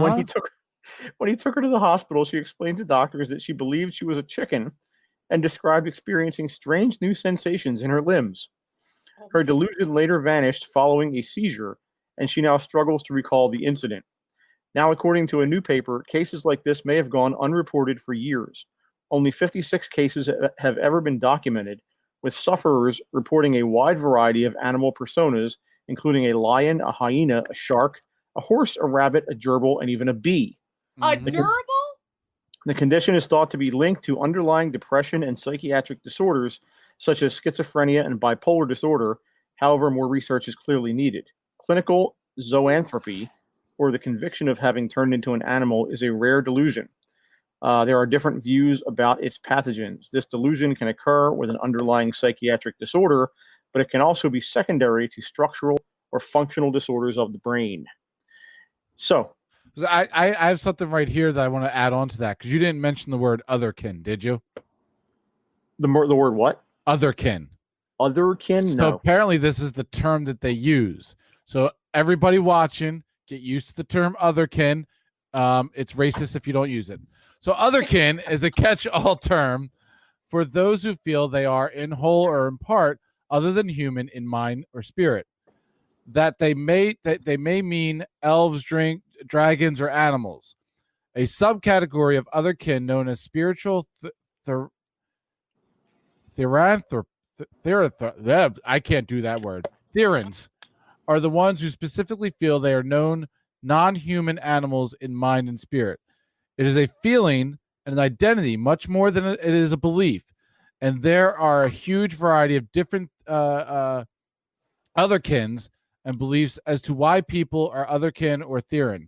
When he took her to the hospital, she explained to doctors that she believed she was a chicken and described experiencing strange new sensations in her limbs. Her delusion later vanished following a seizure, and she now struggles to recall the incident. Now, according to a new paper, cases like this may have gone unreported for years. Only 56 cases have ever been documented, with sufferers reporting a wide variety of animal personas, including a lion, a hyena, a shark, a horse, a rabbit, a gerbil, and even a bee. A gerbil? The condition is thought to be linked to underlying depression and psychiatric disorders, such as schizophrenia and bipolar disorder. However, more research is clearly needed. Clinical zoanthropy, or the conviction of having turned into an animal, is a rare delusion. There are different views about its pathogens. This delusion can occur with an underlying psychiatric disorder, but it can also be secondary to structural or functional disorders of the brain. So, I have something right here that I want to add on to that, because you didn't mention the word otherkin, did you? The word what? Otherkin. Otherkin? So no. apparently this is the term that they use. So everybody watching, get used to the term otherkin. It's racist if you don't use it. So otherkin is a catch-all term for those who feel they are in whole or in part other than human in mind or spirit. That they may mean elves, dragons, or animals. A subcategory of otherkin known as spiritual I can't do that word. Therans are the ones who specifically feel they are known non-human animals in mind and spirit. It is a feeling and an identity much more than it is a belief. And there are a huge variety of different otherkins and beliefs as to why people are otherkin or theran.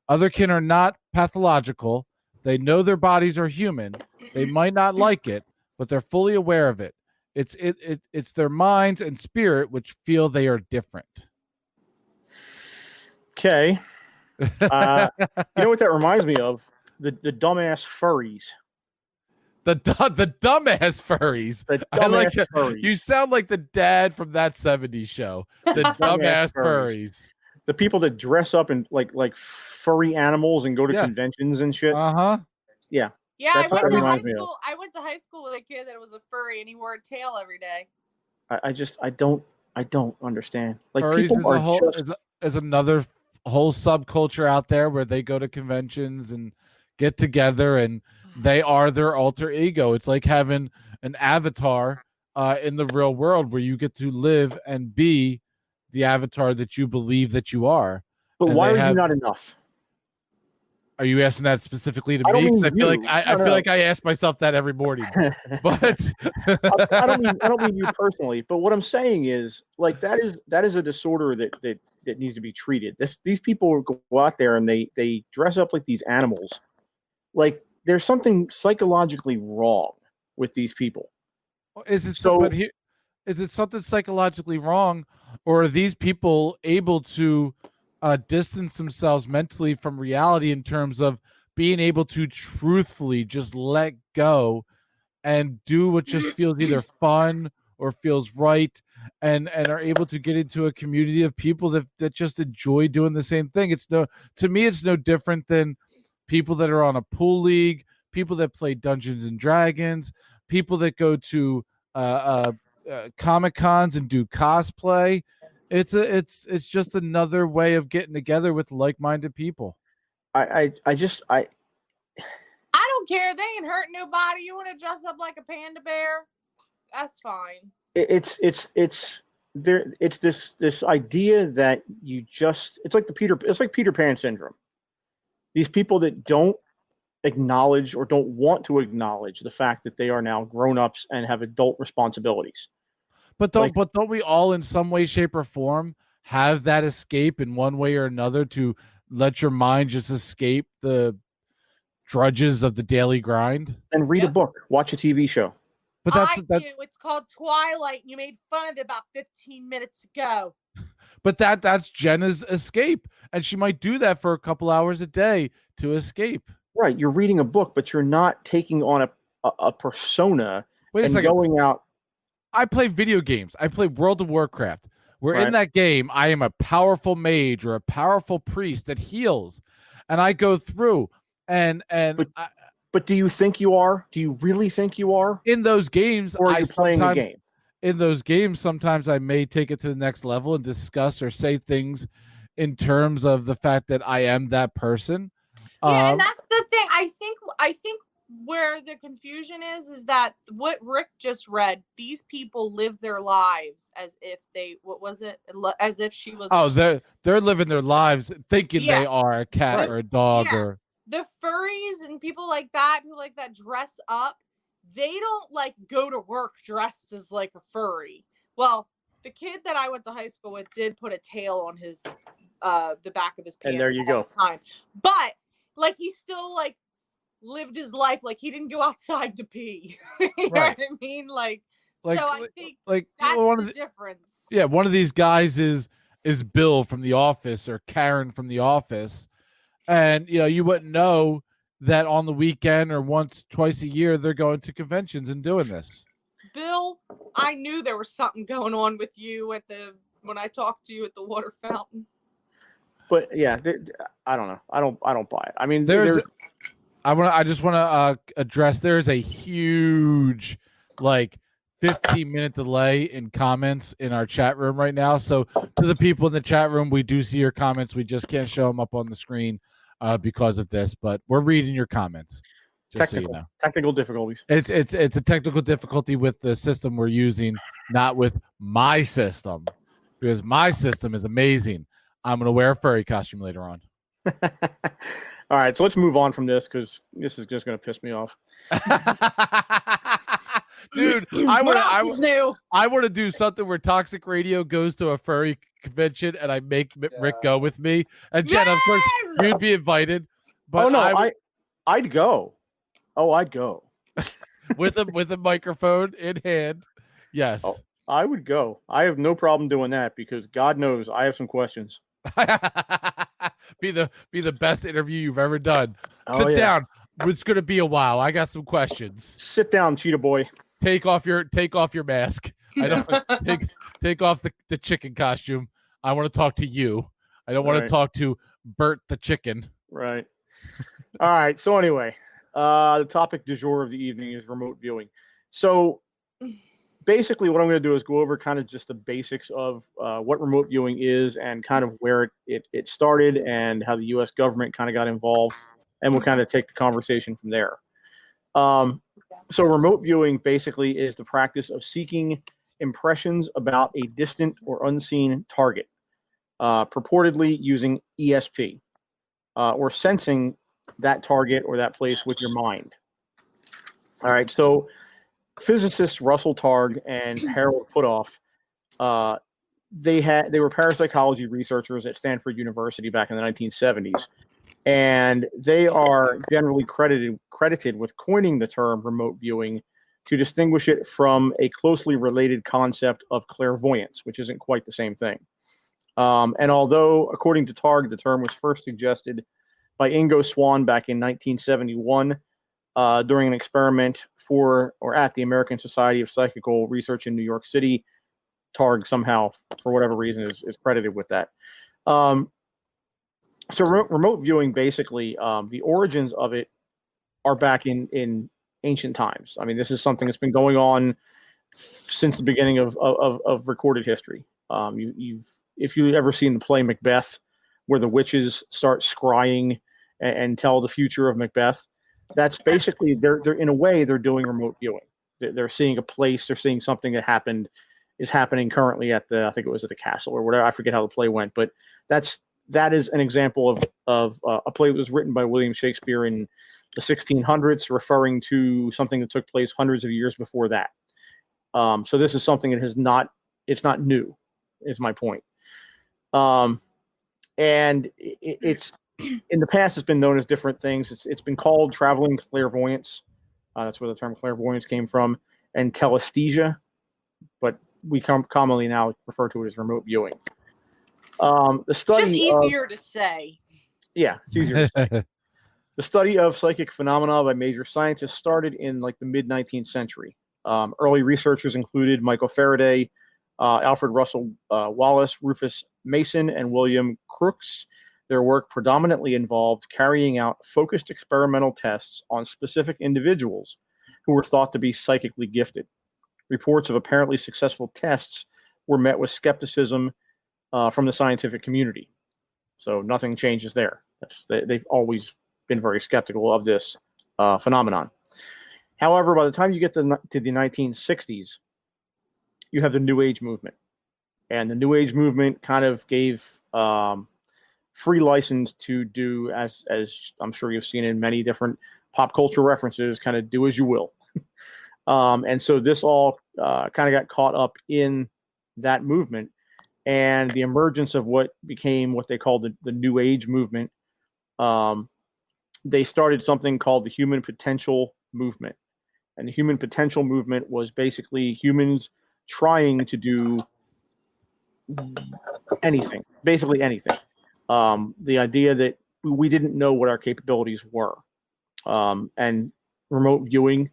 Otherkin are not pathological. They know their bodies are human. They might not like it, but they're fully aware of it. It's their minds and spirit which feel they are different. Okay. You know what that reminds me of? The dumbass furries. The dumbass furries. The I like dumbass furries. You sound like the dad from that 70s show. The dumbass furries. The people that dress up in like furry animals and go to conventions and shit. Uh-huh. Yeah. Yeah, That's I what went to it high reminds me of. school. I went to high school with a kid that was a furry and he wore a tail every day. I don't understand. Like Furries people is another whole subculture out there where they go to conventions and get together and they are their alter ego. It's like having an avatar in the real world where you get to live and be the avatar that you believe that you are. But why are you not enough? Are you asking that specifically to I don't me? mean I feel like you. I feel like I ask myself that every morning. But I don't mean you personally. But what I'm saying is, like, that is a disorder that needs to be treated. These people go out there and they dress up like these animals. Like, there's something psychologically wrong with these people. Is it something psychologically wrong, or are these people able to distance themselves mentally from reality in terms of being able to truthfully just let go and do what just feels either fun or feels right, and are able to get into a community of people that just enjoy doing the same thing? To me, it's no different than people that are on a pool league, people that play Dungeons and Dragons, people that go to Comic Cons and do cosplay. It's just another way of getting together with like-minded people. I don't care. They ain't hurting nobody. You want to dress up like a panda bear? That's fine. It's this idea that it's like Peter Pan syndrome. These people that don't acknowledge or don't want to acknowledge the fact that they are now grown-ups and have adult responsibilities. But don't we all in some way, shape, or form have that escape in one way or another to let your mind just escape the drudges of the daily grind? And read a book, watch a TV show. But I do. It's called Twilight. You made fun of it about 15 minutes ago. But that's Jenna's escape, and she might do that for a couple hours a day to escape. Right, you're reading a book, but you're not taking on a persona. Wait a second. Going out. I play video games. I play World of Warcraft. Where in that game, I am a powerful mage or a powerful priest that heals, and I go through But do you think you are? Do you really think you are? In those games, or are you playing the game? in those games, sometimes I may take it to the next level and discuss or say things in terms of the fact that I am that person. Yeah, and that's the thing. I think where the confusion is that what Rick just read, these people live their lives as if they, what was it? As if she was. Oh, they're living their lives thinking they are a cat or a dog or the furries and people like that who like that dress up. They don't like go to work dressed as like a furry. Well, the kid that I went to high school with did put a tail on his the back of his pants. And there you all go. the time. But like he still like lived his life, like he didn't go outside to pee. You know what I mean? Like so I think like that's the difference. Yeah, one of these guys is Bill from The Office or Karen from The Office. And you wouldn't know that on the weekend or once, twice a year, they're going to conventions and doing this. Bill, I knew there was something going on with you when I talked to you at the water fountain. But yeah, I don't know. I don't buy it. I mean, I just want to address. There's a huge 15-minute delay in comments in our chat room right now. So to the people in the chat room, we do see your comments. We just can't show them up on the screen because of this, but we're reading your comments. Technical difficulties. It's a technical difficulty with the system we're using, not with my system, because my system is amazing. I'm going to wear a furry costume later on. All right, so let's move on from this because this is just going to piss me off. Dude, I want to do something where Toxic Radio goes to a furry convention and I make Rick go with me. And Jenna, of course, you'd be invited. But I'd go. Oh, I'd go. with a microphone in hand. Yes. Oh, I would go. I have no problem doing that because God knows I have some questions. Be the best interview you've ever done. Sit down. It's going to be a while. I got some questions. Sit down, cheetah boy. Take off your mask. I don't take off the chicken costume. I want to talk to you. I don't want to talk to Bert the chicken. Right. All right. So anyway, the topic du jour of the evening is remote viewing. So basically what I'm going to do is go over kind of just the basics of what remote viewing is and kind of where it started and how the U.S. government kind of got involved. And we'll kind of take the conversation from there. So remote viewing basically is the practice of seeking impressions about a distant or unseen target, purportedly using ESP, or sensing that target or that place with your mind. All right, so physicists Russell Targ and Harold Puthoff, they were parapsychology researchers at Stanford University back in the 1970s. And they are generally credited with coining the term remote viewing to distinguish it from a closely related concept of clairvoyance, which isn't quite the same thing. And although, according to Targ, the term was first suggested by Ingo Swann back in 1971 during an experiment at the American Society of Psychical Research in New York City, Targ somehow, for whatever reason, is credited with that. So remote viewing, basically, the origins of it are back in ancient times. I mean, this is something that's been going on since the beginning of recorded history. If you've ever seen the play Macbeth, where the witches start scrying and tell the future of Macbeth, that's basically they're in a way they're doing remote viewing. They're seeing a place, they're seeing something that is happening currently at I think it was at the castle or whatever. I forget how the play went, but that is an example of a play that was written by William Shakespeare in the 1600s, referring to something that took place hundreds of years before that. So this is something that it's not new, is my point. And it's in the past, it's been known as different things. It's been called traveling clairvoyance. That's where the term clairvoyance came from, and telesthesia, but we commonly now refer to it as remote viewing. The study just easier to say. Yeah, it's easier to say. The study of psychic phenomena by major scientists started in the mid 19th century. Early researchers included Michael Faraday, Alfred Russel Wallace, Rufus Mason, and William Crookes. Their work predominantly involved carrying out focused experimental tests on specific individuals who were thought to be psychically gifted. reports of apparently successful tests were met with skepticism from the scientific community. So nothing changes there. They've always been very skeptical of this phenomenon. However, by the time you get to the 1960s, you have the New Age movement. And the New Age movement kind of gave free license to do, as I'm sure you've seen in many different pop culture references, kind of do as you will. And so this all kind of got caught up in that movement, and the emergence of what became what they called the New Age movement. They started something called the Human Potential Movement. And the Human Potential Movement was basically humans trying to do anything, basically anything. The idea that we didn't know what our capabilities were. And remote viewing,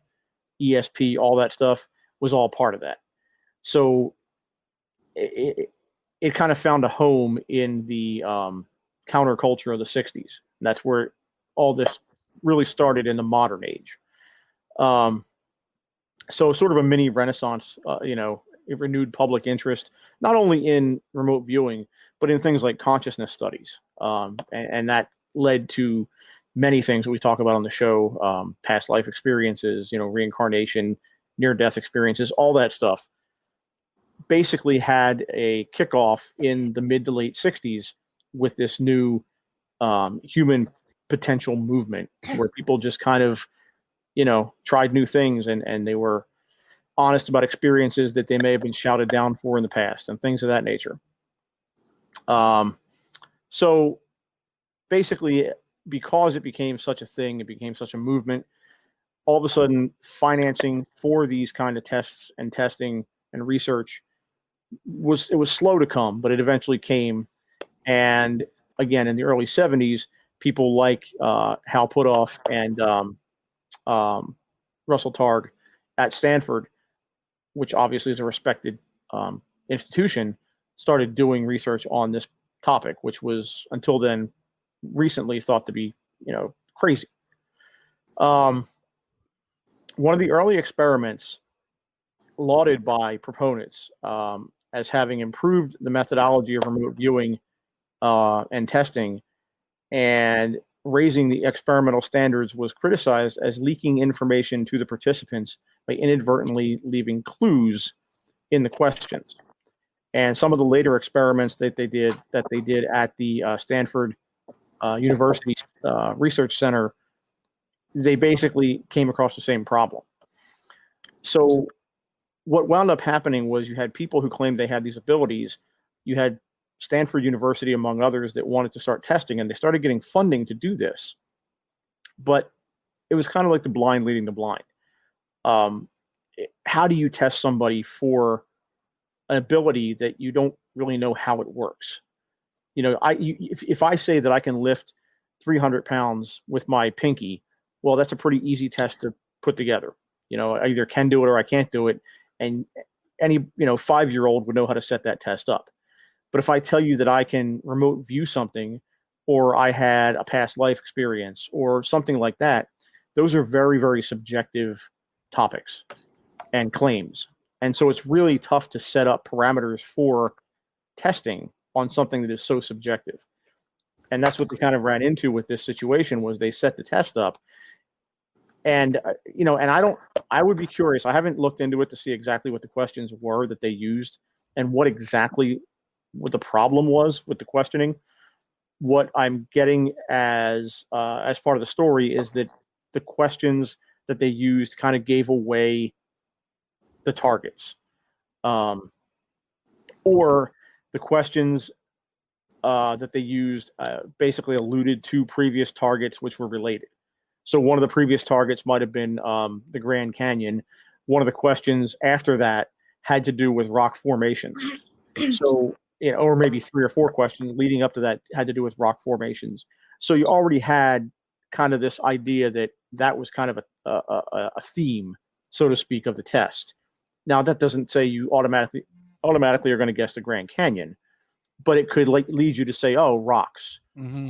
ESP, all that stuff was all part of that. So it kind of found a home in the counterculture of the 60s. And that's where all this really started in the modern age. So sort of a mini renaissance, a renewed public interest, not only in remote viewing, but in things like consciousness studies. And that led to many things that we talk about on the show, past life experiences, reincarnation, near-death experiences, all that stuff basically had a kickoff in the mid to late 60s with this new human potential movement where people just kind of, tried new things and they were honest about experiences that they may have been shouted down for in the past and things of that nature. So basically, because it became such a thing, it became such a movement, all of a sudden financing for these kind of tests and testing and research was slow to come, but it eventually came. And again, in the early 70s, people like Hal Puthoff and Russell Targ at Stanford, which obviously is a respected institution, started doing research on this topic, which was until then recently thought to be, crazy. One of the early experiments lauded by proponents as having improved the methodology of remote viewing and testing and raising the experimental standards was criticized as leaking information to the participants by inadvertently leaving clues in the questions. And some of the later experiments that they did at the Stanford University Research Center, they basically came across the same problem. So what wound up happening was you had people who claimed they had these abilities. You had Stanford University, among others, that wanted to start testing, and they started getting funding to do this. But it was kind of like the blind leading the blind. How do you test somebody for an ability that you don't really know how it works? If I say that I can lift 300 pounds with my pinky, well, that's a pretty easy test to put together. I either can do it or I can't do it. And any, 5-year-old would know how to set that test up. But if I tell you that I can remote view something, or I had a past life experience or something like that, those are very, very subjective topics and claims. And so it's really tough to set up parameters for testing on something that is so subjective. And that's what they kind of ran into with this situation, was they set the test up. And, I would be curious. I haven't looked into it to see exactly what the questions were that they used and what the problem was with the questioning. What I'm getting as part of the story is that the questions that they used kind of gave away the targets, or the questions that they used basically alluded to previous targets which were related. So one of the previous targets might have been the Grand Canyon. One of the questions after that had to do with rock formations. So, or maybe 3 or 4 questions leading up to that had to do with rock formations. So you already had kind of this idea that was kind of a theme, so to speak, of the test. Now, that doesn't say you automatically are going to guess the Grand Canyon, but it could lead you to say, oh, rocks,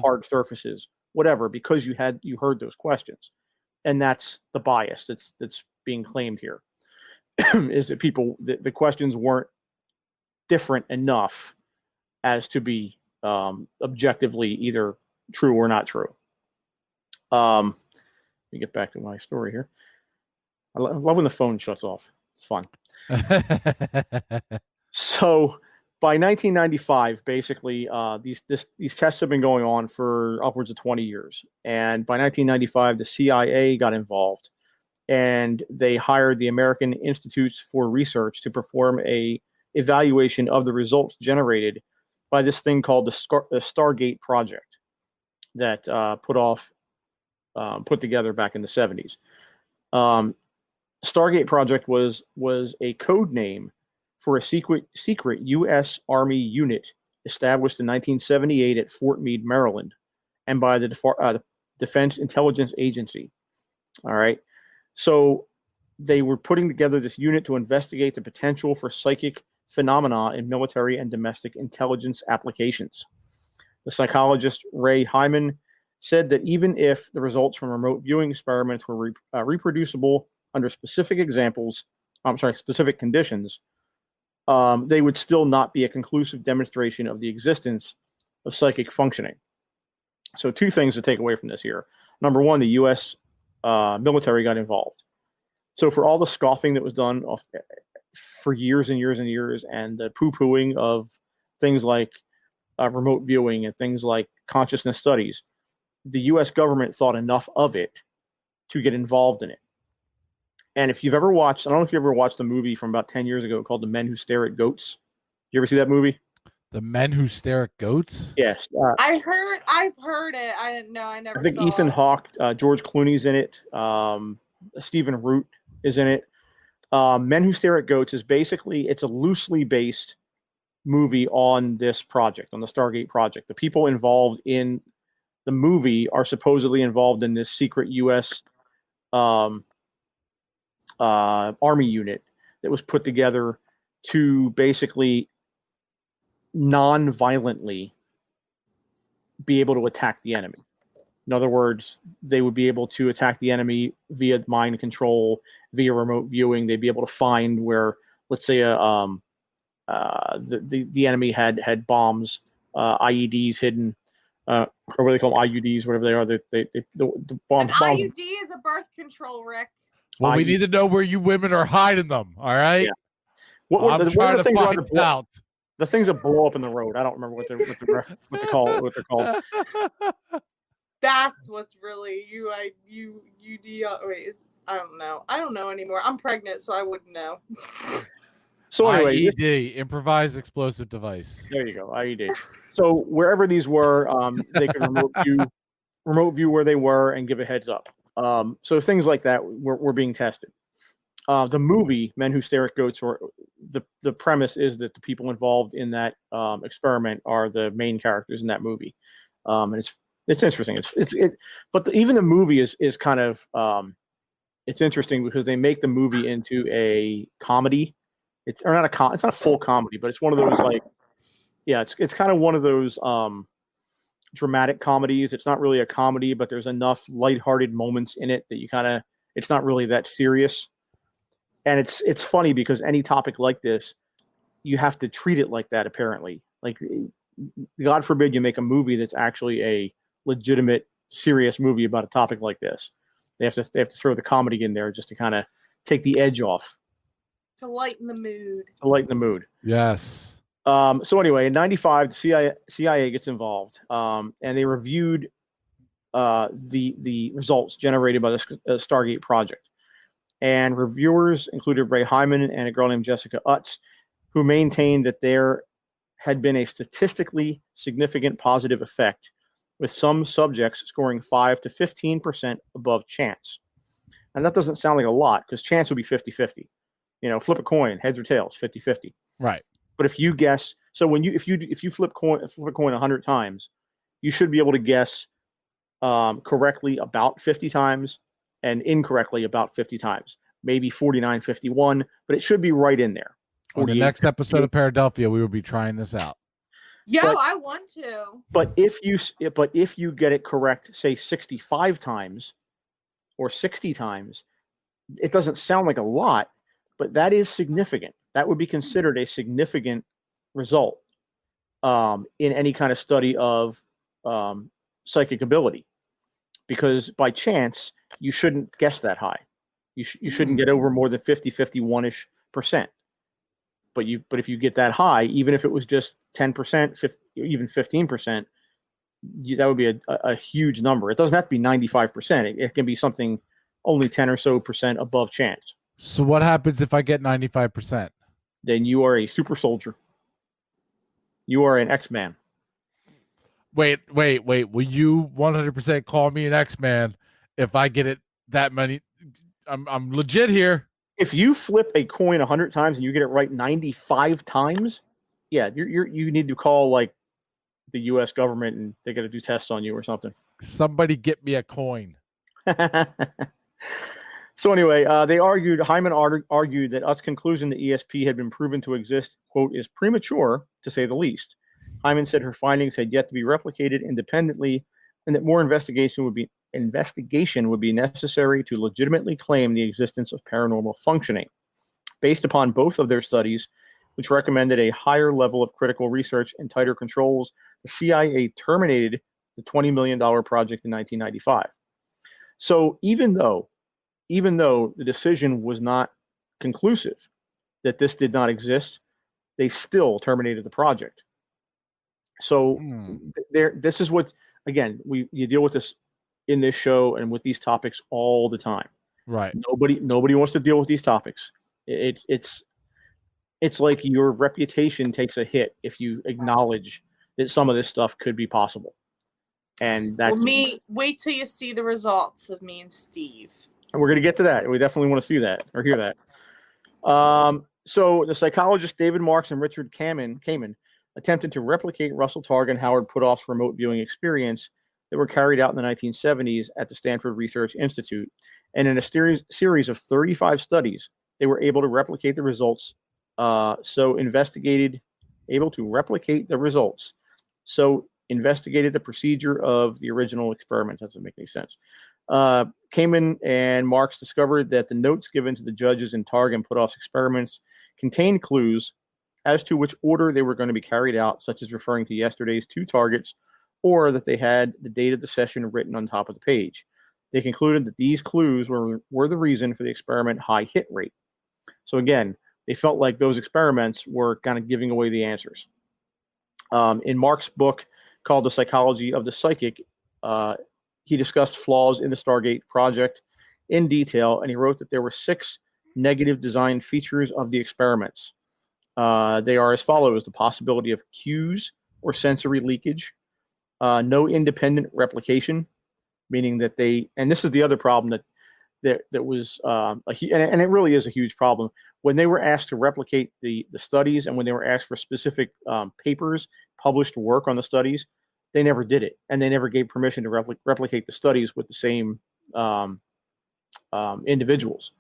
hard surfaces, whatever, because you heard those questions. And that's the bias that's being claimed here. is that the questions weren't different enough as to be objectively either true or not true. Let me get back to my story here. I love when the phone shuts off. It's fun. So by 1995, basically, these tests have been going on for upwards of 20 years. And by 1995, the CIA got involved, and they hired the American Institutes for Research to perform a evaluation of the results generated by this thing called the Stargate Project that put together back in the 70s. Stargate Project was a code name for a secret U.S. Army unit established in 1978 at Fort Meade, Maryland, and by the Defense Intelligence Agency. All right. So they were putting together this unit to investigate the potential for psychic phenomena in military and domestic intelligence applications. The psychologist Ray Hyman said that even if the results from remote viewing experiments were reproducible under specific conditions, they would still not be a conclusive demonstration of the existence of psychic functioning. So 2 things to take away from this here. Number 1, the U.S. Military got involved. So for all the scoffing that was done for years and years and years, and the poo-pooing of things like remote viewing and things like consciousness studies, the U.S. government thought enough of it to get involved in it. And if you've ever watched, I don't know if you ever watched a movie from about 10 years ago called The Men Who Stare at Goats. You ever see that movie? The Men Who Stare at Goats? Yes. I've heard it. I didn't know. I never. I think saw Ethan it. Hawke, George Clooney's in it. Stephen Root is in it. Men Who Stare at Goats is basically, it's a loosely based movie on this project, on the Stargate Project. The people involved in the movie are supposedly involved in this secret U.S. Army unit that was put together to basically non-violently be able to attack the enemy. In other words, they would be able to attack the enemy via mind control, via remote viewing. They'd be able to find where, let's say, the enemy had bombs, IEDs hidden, or what they call them, IUDs, whatever they are. The bombs. An IUD is a birth control, Rick. Well, we need to know where you women are hiding them. All right. Yeah. What I'm trying to find out. The things that blow up in the road. I don't remember what they're called. That's what's really UD. Wait, I don't know. I don't know anymore. I'm pregnant, so I wouldn't know. So anyway, IED, improvised explosive device. There you go, IED. So wherever these were, they could remote view where they were and give a heads up. So things like that were being tested. The movie Men Who Stare at Goats, or the premise is that the people involved in that experiment are the main characters in that movie, and it's interesting. Even the movie is kind of it's interesting because they make the movie into a comedy. It's not a full comedy, but it's one of those it's kind of one of those dramatic comedies. It's not really a comedy, but there's enough lighthearted moments in it that it's not really that serious. And it's funny because any topic like this, you have to treat it like that, apparently. Like, God forbid you make a movie that's actually a legitimate, serious movie about a topic like this. They have to throw the comedy in there just to kind of take the edge off. To lighten the mood. Yes. So anyway, in 95, the CIA gets involved, and they reviewed the results generated by the Stargate Project. And reviewers included Ray Hyman and a girl named Jessica Utz, who maintained that there had been a statistically significant positive effect, with some subjects scoring 5 to 15% above chance. And that doesn't sound like a lot, because chance would be 50-50. Flip a coin, heads or tails, 50-50. Right. But if you guess, so if you flip a coin 100 times, you should be able to guess correctly about 50 times and incorrectly about 50 times. Maybe 49, 51, but it should be right in there. On the next episode of Paradelphia, we will be trying this out. I want to. But if you get it correct, say 65 times or 60 times, it doesn't sound like a lot, but that is significant. That would be considered a significant result in any kind of study of psychic ability, because by chance, you shouldn't guess that high. You shouldn't get over more than 50, 51-ish%. But if you get that high, even if it was just 10%, even 15%, that would be a huge number. It doesn't have to be 95%. It can be something only 10 or so % above chance. So what happens if I get 95%? Then you are a super soldier. You are an X-Man. Wait. Will you 100% call me an X-Man if I get it that many? I'm legit here. If you flip a coin 100 times and you get it right 95 times, yeah, you need to call like the U.S. government and they got to do tests on you or something. Somebody get me a coin. So anyway, Hyman argued that Utt's conclusion that ESP had been proven to exist, quote, is premature, to say the least. Hyman said her findings had yet to be replicated independently and that more investigation would be necessary to legitimately claim the existence of paranormal functioning. Based upon both of their studies, which recommended a higher level of critical research and tighter controls, the CIA terminated the $20 million project in 1995. So even though the decision was not conclusive that this did not exist, they still terminated the project. So this is what, again, you deal with this in this show and with these topics all the time. Right. Nobody wants to deal with these topics. It's like your reputation takes a hit if you acknowledge that some of this stuff could be possible. And that's wait till you see the results of me and Steve. And we're going to get to that. We definitely want to see that or hear that. So the psychologists David Marks and Richard Kamen attempted to replicate Russell Targ and Howard Putoff's remote viewing experience that were carried out in the 1970s at the Stanford Research Institute. And in a series of 35 studies, they were able to replicate the results. Investigated the procedure of the original experiment. That doesn't make any sense. Kamen and Marks discovered that the notes given to the judges in Targ and Putoff's experiments contained clues as to which order they were going to be carried out, such as referring to yesterday's 2 targets, or that they had the date of the session written on top of the page. They concluded that these clues were the reason for the experiment high hit rate. So again, they felt like those experiments were kind of giving away the answers. In Mark's book called The Psychology of the Psychic, he discussed flaws in the Stargate Project in detail, and he wrote that there were 6 negative design features of the experiments. They are as follows: the possibility of cues or sensory leakage, no independent replication, meaning that and this is the other problem that was, and it really is a huge problem. When they were asked to replicate the studies and when they were asked for specific papers, published work on the studies, they never did it. And they never gave permission to replicate the studies with the same individuals.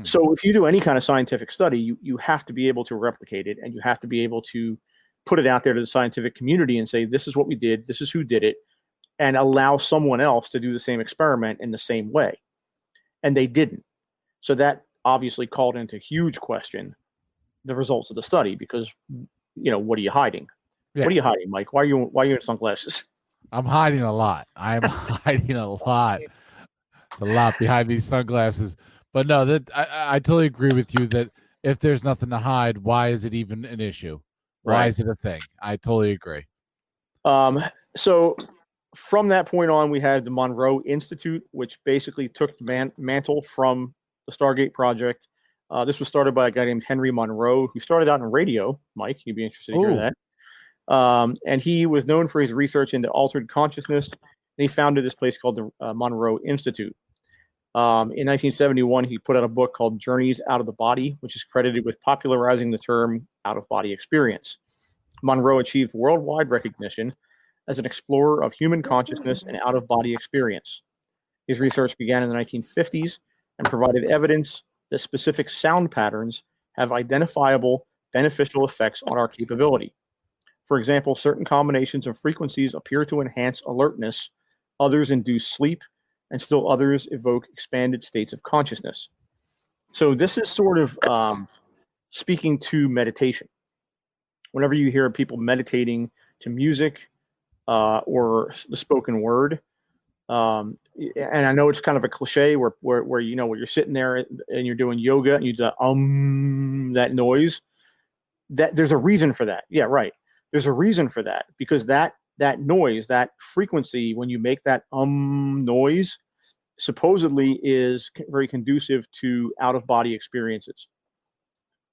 So if you do any kind of scientific study, you have to be able to replicate it, and you have to be able to put it out there to the scientific community and say, this is what we did, this is who did it, and allow someone else to do the same experiment in the same way. And they didn't. So that obviously called into huge question the results of the study, because, what are you hiding? Yeah. What are you hiding, Mike? Why are you in sunglasses? I'm hiding a lot. I'm hiding a lot. It's a lot behind these sunglasses. But no, I totally agree with you that if there's nothing to hide, why is it even an issue? Why is it a thing? I totally agree. So from that point on, we had the Monroe Institute, which basically took the mantle from the Stargate Project. This was started by a guy named Henry Monroe, who started out in radio. Mike, you'd be interested to hear that. And he was known for his research into altered consciousness. And he founded this place called the Monroe Institute. In 1971, he put out a book called Journeys Out of the Body, which is credited with popularizing the term out-of-body experience. Monroe achieved worldwide recognition as an explorer of human consciousness and out-of-body experience. His research began in the 1950s and provided evidence that specific sound patterns have identifiable beneficial effects on our capability. For example, certain combinations of frequencies appear to enhance alertness, others induce sleep, and still others evoke expanded states of consciousness. So this is sort of speaking to meditation. Whenever you hear people meditating to music or the spoken word, and I know it's kind of a cliche where where you're sitting there and you're doing yoga and you do that noise. That there's a reason for that. Yeah, right. There's a reason for that because that noise, that frequency, when you make that noise, supposedly is very conducive to out of body experiences.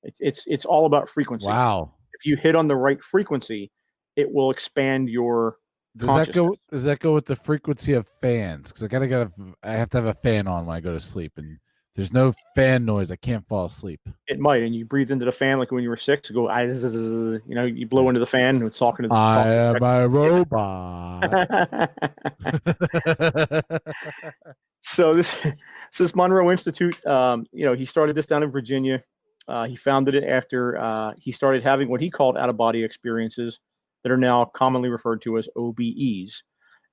It's all about frequency. Wow. If you hit on the right frequency, it will expand your consciousness. Does that go with the frequency of fans? Because I have to have a fan on when I go to sleep, and if there's no fan noise, I can't fall asleep. It might, and you breathe into the fan like when you were 6. You go, you blow into the fan, and it's talking to the. I am a robot. So this Monroe Institute, he started this down in Virginia. He founded it after he started having what he called out-of-body experiences that are now commonly referred to as OBEs.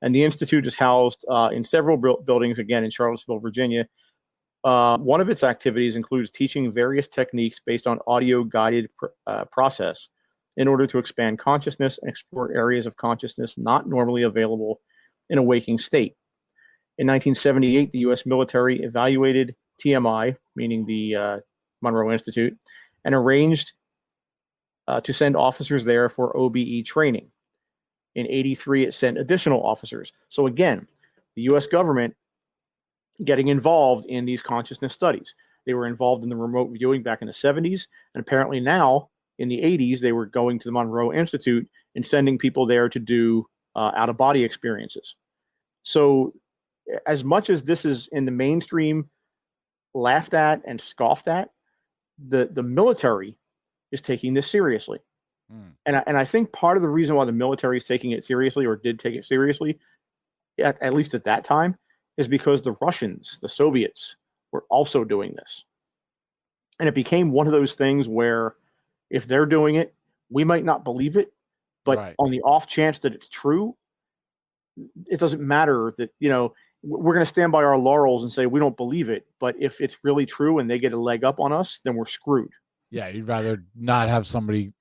And the Institute is housed in several buildings, again, in Charlottesville, Virginia. One of its activities includes teaching various techniques based on audio-guided process in order to expand consciousness and explore areas of consciousness not normally available in a waking state. In 1978, the U.S. military evaluated TMI, meaning the Monroe Institute, and arranged to send officers there for OBE training. In 83, it sent additional officers. So again, the U.S. government getting involved in these consciousness studies. They were involved in the remote viewing back in the 70s, and apparently now, in the 80s, they were going to the Monroe Institute and sending people there to do out-of-body experiences. So as much as this is in the mainstream laughed at and scoffed at, the military is taking this seriously. And I think part of the reason why the military is taking it seriously, or did take it seriously, at least at that time, is because the Russians, the Soviets, were also doing this. And it became one of those things where if they're doing it, we might not believe it, but on the off chance that it's true, it doesn't matter that, we're going to stand by our laurels and say we don't believe it. But if it's really true and they get a leg up on us, then we're screwed. Yeah, you'd rather not have somebody,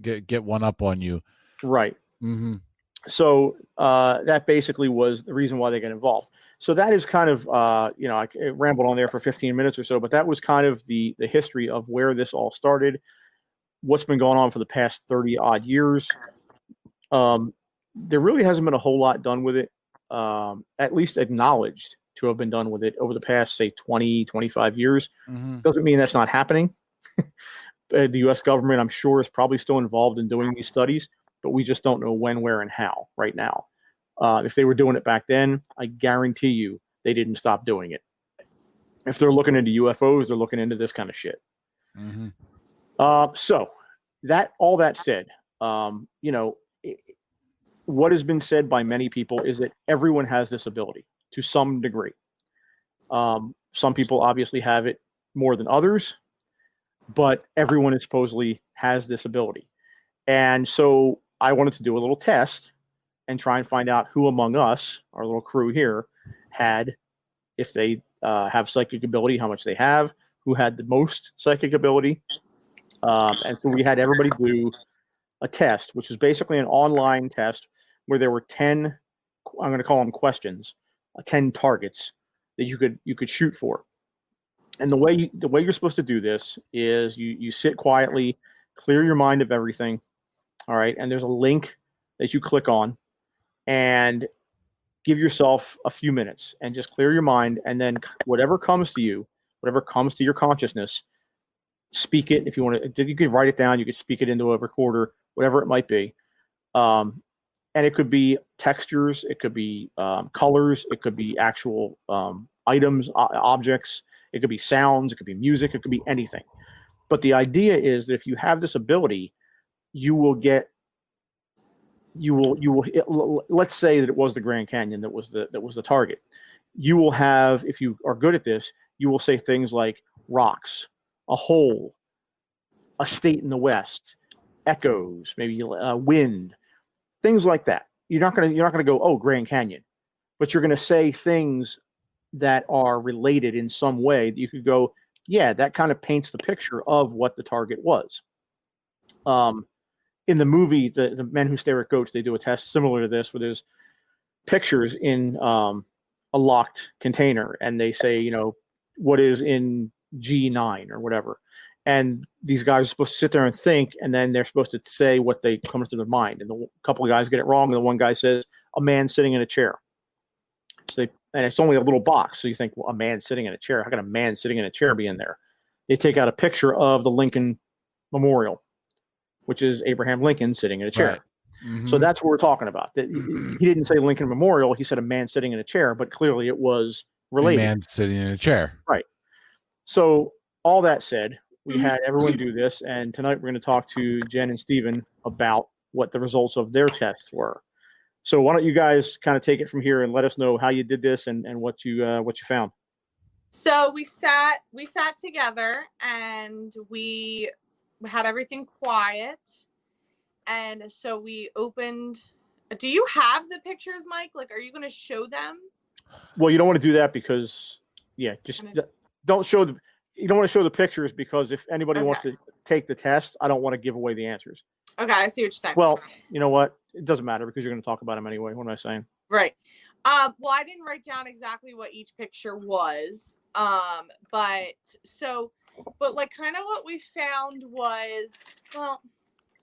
get one up on you. Right. Mm-hmm. So that basically was the reason why they got involved. So that is kind of, I rambled on there for 15 minutes or so, but that was kind of the history of where this all started, what's been going on for the past 30 odd years. There really hasn't been a whole lot done with it, at least acknowledged to have been done with it over the past, say, 20, 25 years. Mm-hmm. Doesn't mean that's not happening. The U.S. government, I'm sure, is probably still involved in doing these studies, but we just don't know when, where, and how right now. If they were doing it back then, I guarantee you they didn't stop doing it. If they're looking into UFOs, they're looking into this kind of shit. Mm-hmm. So all that said, what has been said by many people is that everyone has this ability to some degree. Some people obviously have it more than others, but everyone supposedly has this ability. And so I wanted to do a little test and try and find out who among us, our little crew here, had, if they have psychic ability, how much they have, who had the most psychic ability. And so we had everybody do a test, which is basically an online test where there were 10, I'm going to call them questions, 10 targets that you could shoot for. And the way you're supposed to do this is you sit quietly, clear your mind of everything. All right. And there's a link that you click on and give yourself a few minutes and just clear your mind. And then whatever comes to you, whatever comes to your consciousness, speak it. If you want to, you could write it down. You could speak it into a recorder, whatever it might be. And it could be textures. It could be colors. It could be actual items, objects. It could be sounds. It could be music. It could be anything. But the idea is that if you have this ability, let's say that it was the Grand Canyon that was the target. You will have, if you are good at this, you will say things like rocks, a hole, a state in the West, echoes, maybe wind, things like that. You're not gonna go, oh, Grand Canyon, but you're gonna say things that are related in some way. You could go, yeah, that kind of paints the picture of what the target was. In the movie, the Men Who Stare at Goats, they do a test similar to this, where there's pictures in a locked container, and they say, you know, what is in G9 or whatever. And these guys are supposed to sit there and think, and then they're supposed to say what comes to their mind. And a couple of guys get it wrong, and the one guy says, a man sitting in a chair. So and it's only a little box, so you think, well, a man sitting in a chair? How can a man sitting in a chair be in there? They take out a picture of the Lincoln Memorial, which is Abraham Lincoln sitting in a chair. Right. Mm-hmm. So that's what we're talking about. He didn't say Lincoln Memorial. He said a man sitting in a chair, but clearly it was related. A man sitting in a chair. Right. So all that said, we had everyone do this, and tonight we're going to talk to Jen and Stephen about what the results of their tests were. So why don't you guys kind of take it from here and let us know how you did this and what you found. So we sat together and we had everything quiet. And so we opened. Do you have the pictures, Mike? Like, are you going to show them? Well, you don't want to do that because, yeah, just don't show the. You don't want to show the pictures because if anybody wants to take the test, I don't want to give away the answers. Okay, I see what you're saying. Well, you know what? It doesn't matter because you're going to talk about them anyway. What am I saying? Right. Well, I didn't write down exactly what each picture was. But like kind of what we found was, well,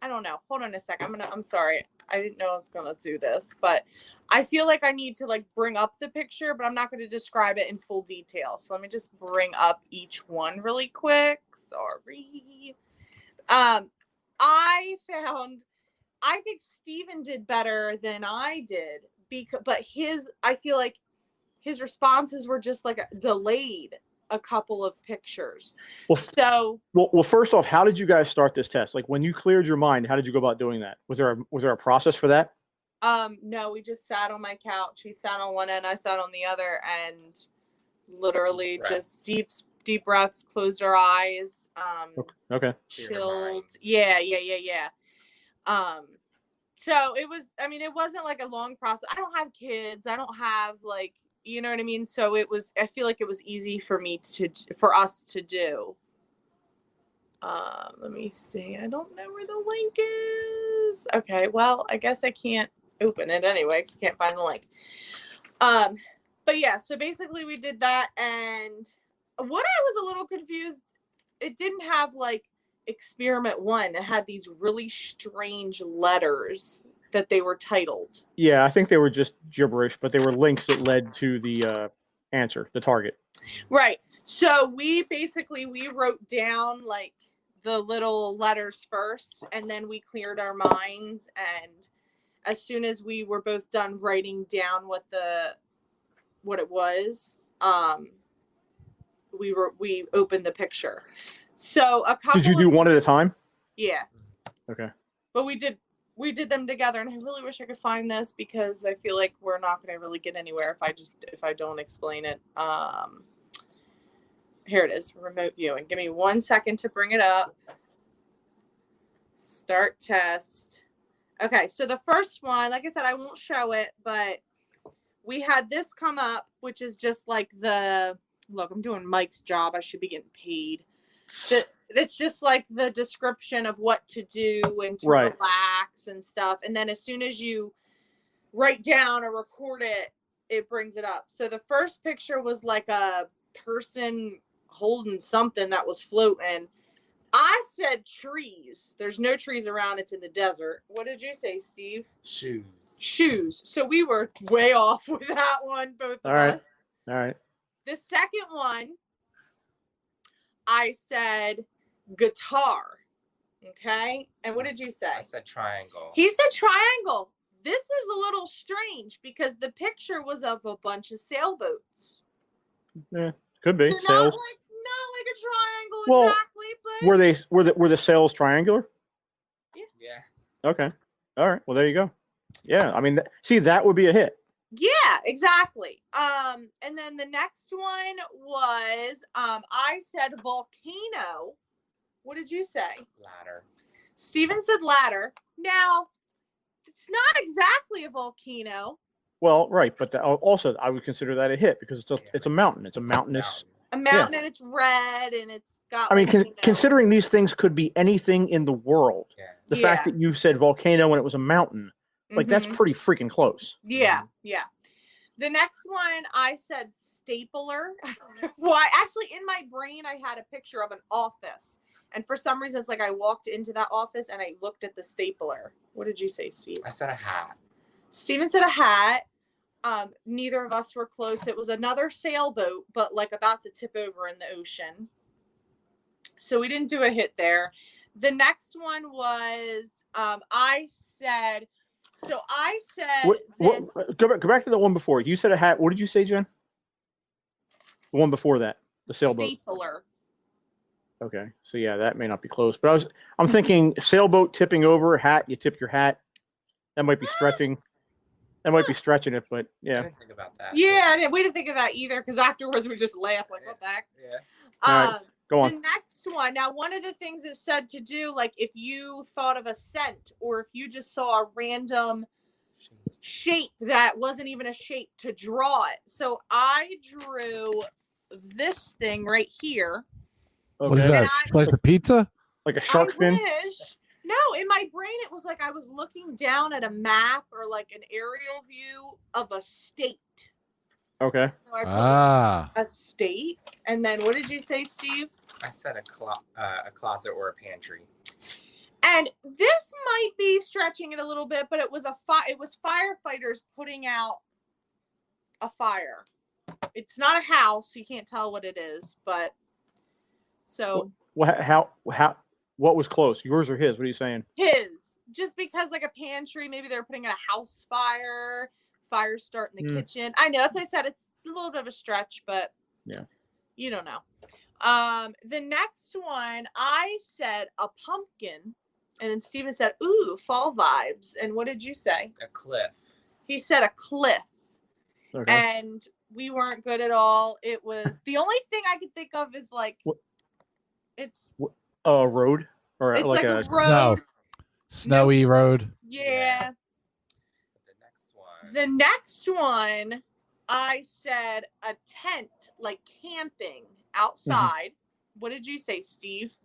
I don't know. Hold on a second. I'm sorry. I didn't know I was going to do this, but I feel like I need to like bring up the picture, but I'm not going to describe it in full detail. So let me just bring up each one really quick. Sorry. I think Stephen did better than I did but I feel like his responses were just like delayed a couple of pictures. Well, first off, how did you guys start this test? Like when you cleared your mind, how did you go about doing that? Was there a process for that? No, we just sat on my couch. He sat on one end, I sat on the other, and literally just deep breaths, closed our eyes, chilled. Yeah. So it wasn't like a long process. I don't have kids. I don't have like, you know what I mean? So I feel like it was easy for for us to do. Let me see. I don't know where the link is. Okay. Well, I guess I can't open it anyway, because I can't find the link. But yeah, so basically we did that. And what I was a little confused, it didn't have like experiment 1. It had these really strange letters that they were titled. Yeah, I think they were just gibberish, but they were links that led to the answer, the target. Right. So we wrote down like the little letters first, and then we cleared our minds. And as soon as we were both done writing down what it was, we opened the picture. So Did you do one at a time? Yeah. Okay. But we did them together, and I really wish I could find this because I feel like we're not going to really get anywhere if I don't explain it. Here it is, remote viewing. Give me 1 second to bring it up. Start test. Okay, so the first one, like I said, I won't show it, but we had this come up, which is just like look, I'm doing Mike's job. I should be getting paid. It's just like the description of what to do and to relax and stuff. And then as soon as you write down or record it, it brings it up. So the first picture was like a person holding something that was floating. I said trees. There's no trees around. It's in the desert. What did you say, Steve? Shoes. So we were way off with that one, both of us. All right. The second one, I said guitar. Okay. And what did you say? I said triangle. He said triangle. This is a little strange because the picture was of a bunch of sailboats. Yeah, could be. Not sails. Like a triangle exactly, but were the sails triangular? Yeah. Okay. All right. Well, there you go. Yeah. I mean, see, that would be a hit. Yeah, exactly. And then the next one was, I said volcano. What did you say? Ladder. Steven said ladder. Now, it's not exactly a volcano. Well, right, but also I would consider that a hit because it's a mountain. It's a mountainous A mountain and it's red and it's got. I mean, considering these things could be anything in the world, the fact that you said volcano when it was a mountain, like that's pretty freaking close. Yeah, yeah. The next one I said stapler. Why? Actually, in my brain I had a picture of an office, and for some reason it's like I walked into that office and I looked at the stapler. What did you say, Steve? I said a hat. Steven said a hat. Neither of us were close. It was another sailboat, but like about to tip over in the ocean. So we didn't do a hit there. The next one was I said Go back to the one before. You said a hat. What did you say, Jen? The one before that, the sailboat. Stapler. Okay, so yeah, that may not be close, but I'm thinking sailboat tipping over, hat. You tip your hat. That might be stretching. That might be stretching it, but yeah. I didn't think about that. Yeah, we didn't think of that either because afterwards we just laughed like, what the heck? Yeah. Right, go on. The next one. Now, one of the things it said to do, like if you thought of a scent or if you just saw a random shape that wasn't even a shape, to draw it. So I drew this thing right here. Okay. What is that? Slice of pizza? Like a shark fin? Wish. No, in my brain, it was like I was looking down at a map or like an aerial view of a state. Okay. So I put a state. And then what did you say, Steve? I said a closet or a pantry. And this might be stretching it a little bit, but it was firefighters putting out a fire. It's not a house, so you can't tell what it is, but so. What was close? Yours or his? What are you saying? His. Just because like a pantry, maybe they're putting out a house fire start in the kitchen. I know, that's why I said it's a little bit of a stretch, but yeah, you don't know. The next one, I said a pumpkin, and then Steven said, ooh, fall vibes. And what did you say? A cliff. He said a cliff. Okay. And we weren't good at all. It was the only thing I could think of is like it's a road or it's like a road. Snowy road. Yeah. The next one, I said a tent, like camping outside. Mm-hmm. What did you say, Steve?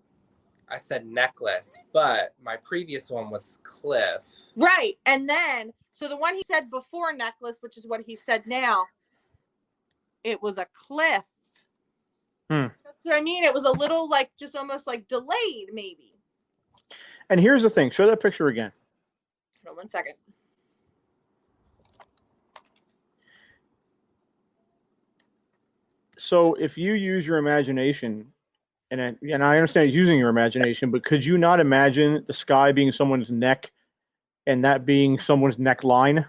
I said necklace, but my previous one was cliff. Right. And then, so the one he said before necklace, which is what he said now, it was a cliff. That's what I mean. It was a little like, just almost like delayed, maybe. And here's the thing. Show that picture again. Hold on 1 second. So if you use your imagination, and I understand using your imagination, but could you not imagine the sky being someone's neck and that being someone's neckline?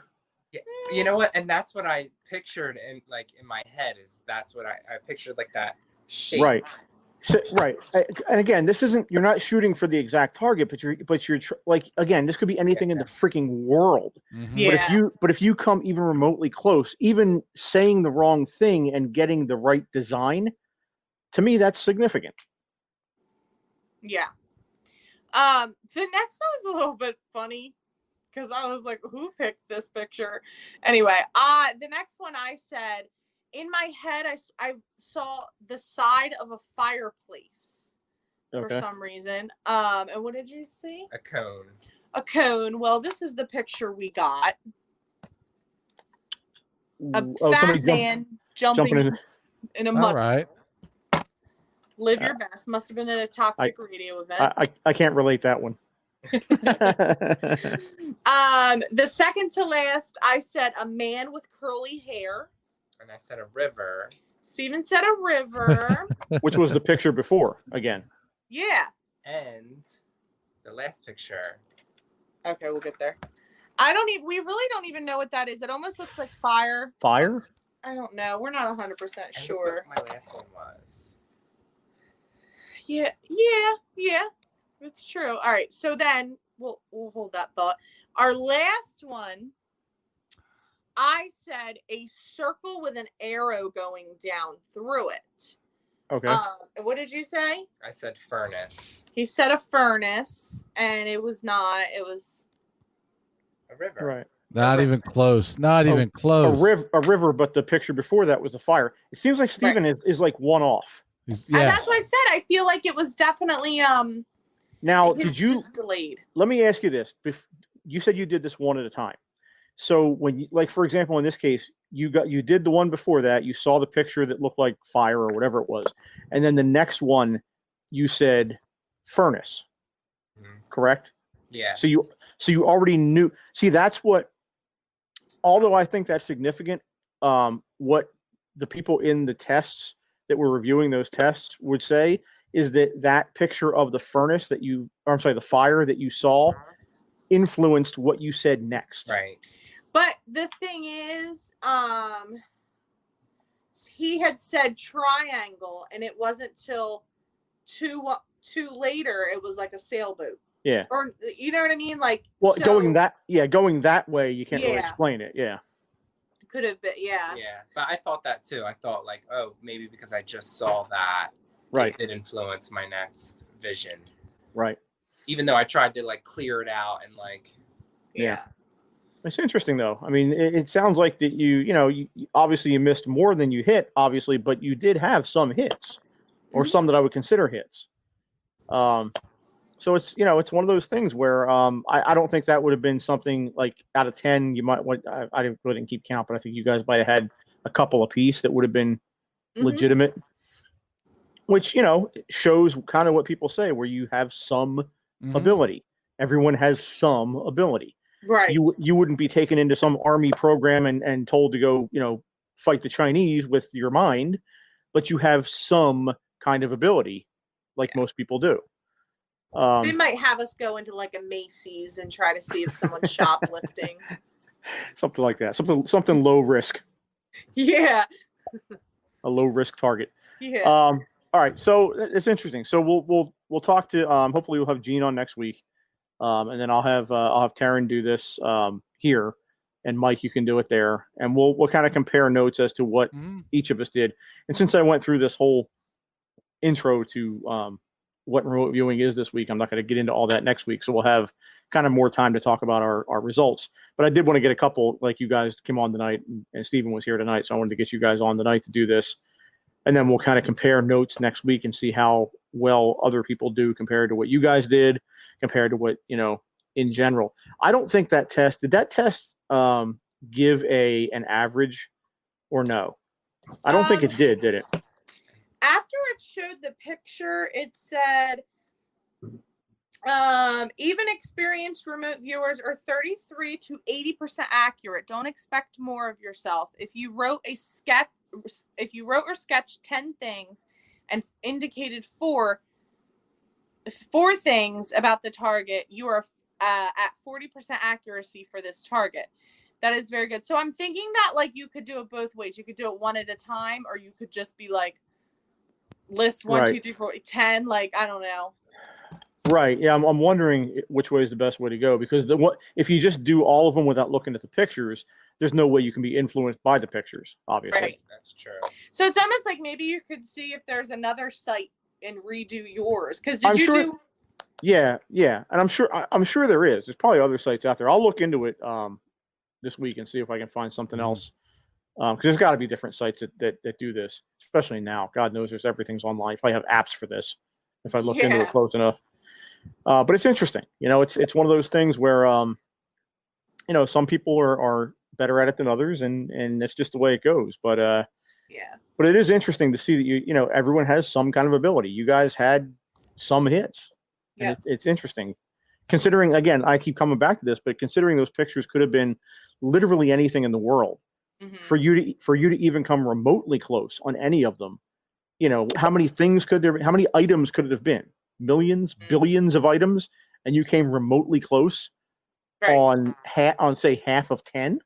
Yeah, you know what? And that's what I pictured in my head is that's what I pictured, like that shape. Right. So, right. And again, this isn't, you're not shooting for the exact target, but you're like, again, this could be anything in the freaking world. Mm-hmm. Yeah. But if you come even remotely close, even saying the wrong thing and getting the right design, to me, that's significant. Yeah. The next one was a little bit funny because I was like, who picked this picture? Anyway, the next one I said, in my head, I saw the side of a fireplace for some reason. And what did you see? A cone. A cone. Well, this is the picture we got. A fat man jumping in a mud. All right. Live your best. Must have been at a toxic radio event. I can't relate that one. The second to last, I said a man with curly hair. And I said a river. Steven said a river. Which was the picture before, again. Yeah. And the last picture. Okay, we'll get there. We really don't even know what that is. It almost looks like fire. Fire? I don't know. We're not 100% sure. What my last one was. Yeah. It's true. All right. So then we'll hold that thought. Our last one, I said a circle with an arrow going down through it. Okay. What did you say? I said furnace. He said a furnace, and it was not. It was a river. Right. Not even close. Not even close. A river, but the picture before that was a fire. It seems like Stephen is like one off. Yeah. And that's what I said. I feel like it was definitely Now, did you just delayed? Let me ask you this. You said you did this one at a time. So when you, like, for example, in this case, you did the one before that, you saw the picture that looked like fire or whatever it was. And then the next one you said furnace. Correct? Yeah. So you already knew. See, that's what, although I think that's significant, what the people in the tests that were reviewing those tests would say is that picture of the furnace the fire that you saw influenced what you said next. Right. But the thing is, he had said triangle, and it wasn't till two later it was like a sailboat. Yeah. Or you know what I mean? Like, well, going that way, you can't really explain it. Yeah. Could have been, yeah. Yeah, but I thought that too. I thought like, oh, maybe because I just saw that, right, it influenced my next vision. Right. Even though I tried to like clear it out and like, yeah. It's interesting though. I mean, it sounds like that you obviously you missed more than you hit, obviously, but you did have some hits, or some that I would consider hits. So it's it's one of those things where I don't think that would have been something like out of 10 you might want. I didn't keep count, but I think you guys might have had a couple apiece that would have been legitimate, which shows kind of what people say, where you have some ability. Everyone has some ability. Right. You wouldn't be taken into some army program and told to go fight the Chinese with your mind, but you have some kind of ability, like most people do. They might have us go into like a Macy's and try to see if someone's shoplifting. Something like that. Something low risk. Yeah. A low risk target. Yeah. All right. So it's interesting. So we'll talk to hopefully we'll have Gene on next week. And then I'll have Taryn do this here, and Mike, you can do it there, and we'll kind of compare notes as to what each of us did. And since I went through this whole intro to what remote viewing is this week, I'm not going to get into all that next week, so we'll have kind of more time to talk about our results. But I did want to get a couple, like you guys came on tonight, and Stephen was here tonight, so I wanted to get you guys on tonight to do this, and then we'll kind of compare notes next week and see how well other people do compared to what you guys did, compared to what in general. I don't think that test did give an average or no? I don't think it did it? After it showed the picture, it said even experienced remote viewers are 33 to 80% accurate. Don't expect more of yourself. If you wrote or sketched 10 things and indicated four things about the target, you are at 40% accuracy for this target. That is very good. So I'm thinking that like you could do it both ways. You could do it one at a time, or you could just be like list 1, 2, 3, 4, 10. Like, I don't know. Right. Yeah. I'm wondering which way is the best way to go, because if you just do all of them without looking at the pictures, there's no way you can be influenced by the pictures, obviously. Right. That's true. So it's almost like maybe you could see if there's another site and redo yours. Because Yeah. And I'm sure there is. There's probably other sites out there. I'll look into it this week and see if I can find something else. Because there's got to be different sites that do this, especially now. God knows everything's online. If I have apps for this, if I look into it close enough. But it's interesting. It's one of those things where some people are better at it than others, and it's just the way it goes. But but it is interesting to see that everyone has some kind of ability. You guys had some hits. And it's interesting. Considering, again, I keep coming back to this, but considering those pictures could have been literally anything in the world, for you to even come remotely close on any of them, how many things could there be? How many items could it have been? Millions, billions of items, and you came remotely close on say half of 10.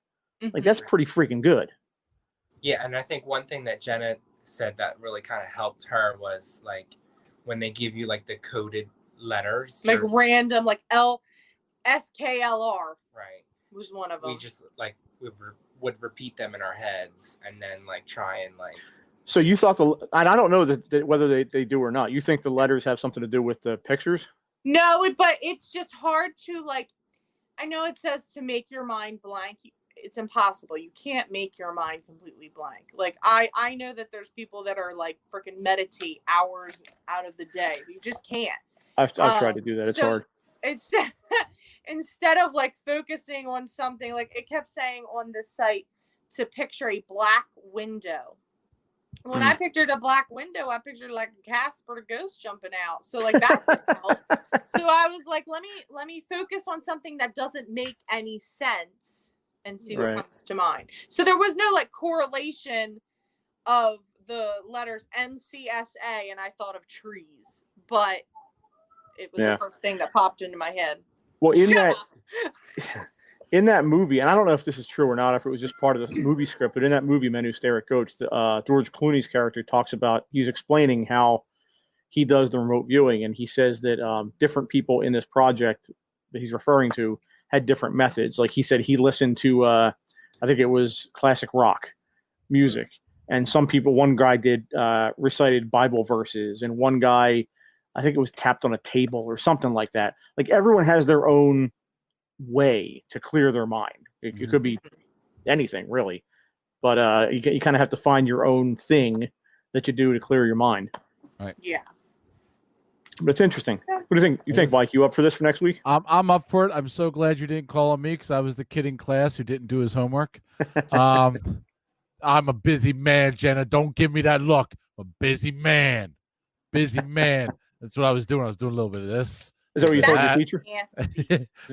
Like, that's pretty freaking good. Yeah, and I think one thing that Jenna said that really kind of helped her was like when they give you like the coded letters, like random, like SKLR, right, was one of them. We just like would repeat them in our heads and then like try and like. So you thought and I don't know that whether they do or not. You think the letters have something to do with the pictures? No, but it's just hard to like I know it says to make your mind blank. It's impossible. You can't make your mind completely blank. Like I know that there's people that are like freaking meditate hours out of the day. You just can't. I've tried to do that. It's hard. Instead of like focusing on something, like it kept saying on the site to picture a black window. When I pictured a black window, I pictured like Casper the ghost jumping out. So like that would help. So I was like, let me focus on something that doesn't make any sense and see what comes to mind. So there was no like correlation of the letters MCSA, and I thought of trees, but it was the first thing that popped into my head. Well, in that movie, and I don't know if this is true or not, if it was just part of the movie script, but in that movie, Men Who Stare at Goats, George Clooney's character talks about, he's explaining how he does the remote viewing, and he says that different people in this project that he's referring to had different methods. Like he said, he listened to, I think it was classic rock music, and some people, one guy did recited Bible verses, and one guy, I think it was tapped on a table or something like that. Like everyone has their own way to clear their mind. It could be anything really, but you kind of have to find your own thing that you do to clear your mind. Right. Yeah. But it's interesting. What do you think? You think, Mike, you up for this for next week? I'm up for it. I'm so glad you didn't call on me because I was the kid in class who didn't do his homework. I'm a busy man, Jenna. Don't give me that look. I'm a busy man. Busy man. That's what I was doing. I was doing a little bit of this. Is that what you told your teacher? Yes.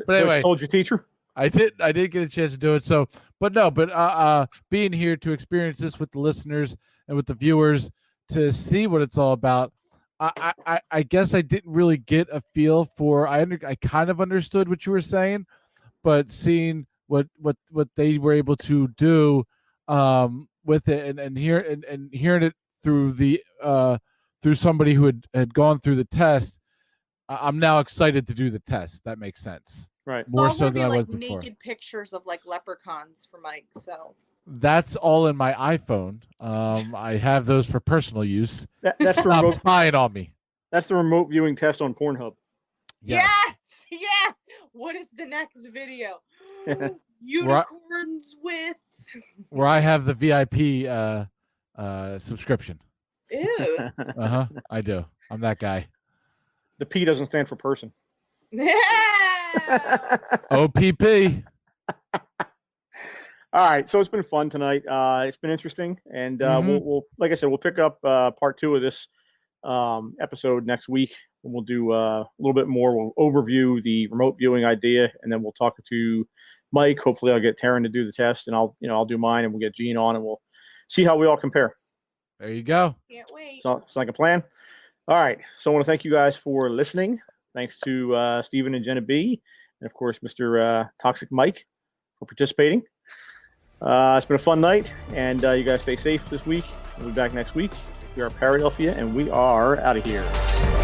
But anyway, you told your teacher? I did get a chance to do it. So, but being here to experience this with the listeners and with the viewers to see what it's all about. I guess I didn't really get a feel for. I kind of understood what you were saying, but seeing what they were able to do with it and hearing it through the through somebody who had gone through the test, I'm now excited to do the test. If that makes sense. Right. More so than I was like before. naked pictures of like leprechauns for Mike. So that's all in my iPhone. I have those for personal use. That's the Stop remote spying on me. That's the remote viewing test on Pornhub. Yes. Yeah. What is the next video? Unicorns with where I have the VIP subscription. Ew. I do. I'm that guy. The P doesn't stand for person. OPP. All right, so it's been fun tonight. It's been interesting, and we'll like I said, we'll pick up part 2 of this episode next week, and we'll do a little bit more. We'll overview the remote viewing idea, and then we'll talk to Mike. Hopefully, I'll get Taryn to do the test, and I'll do mine, and we'll get Gene on, and we'll see how we all compare. There you go. Can't wait. So it's like a plan. All right, so I want to thank you guys for listening. Thanks to Stephen and Jennabee, and of course, Mr. Toxic Mike for participating. It's been a fun night, and you guys stay safe this week. We'll be back next week. We are Paradelphia, and we are out of here.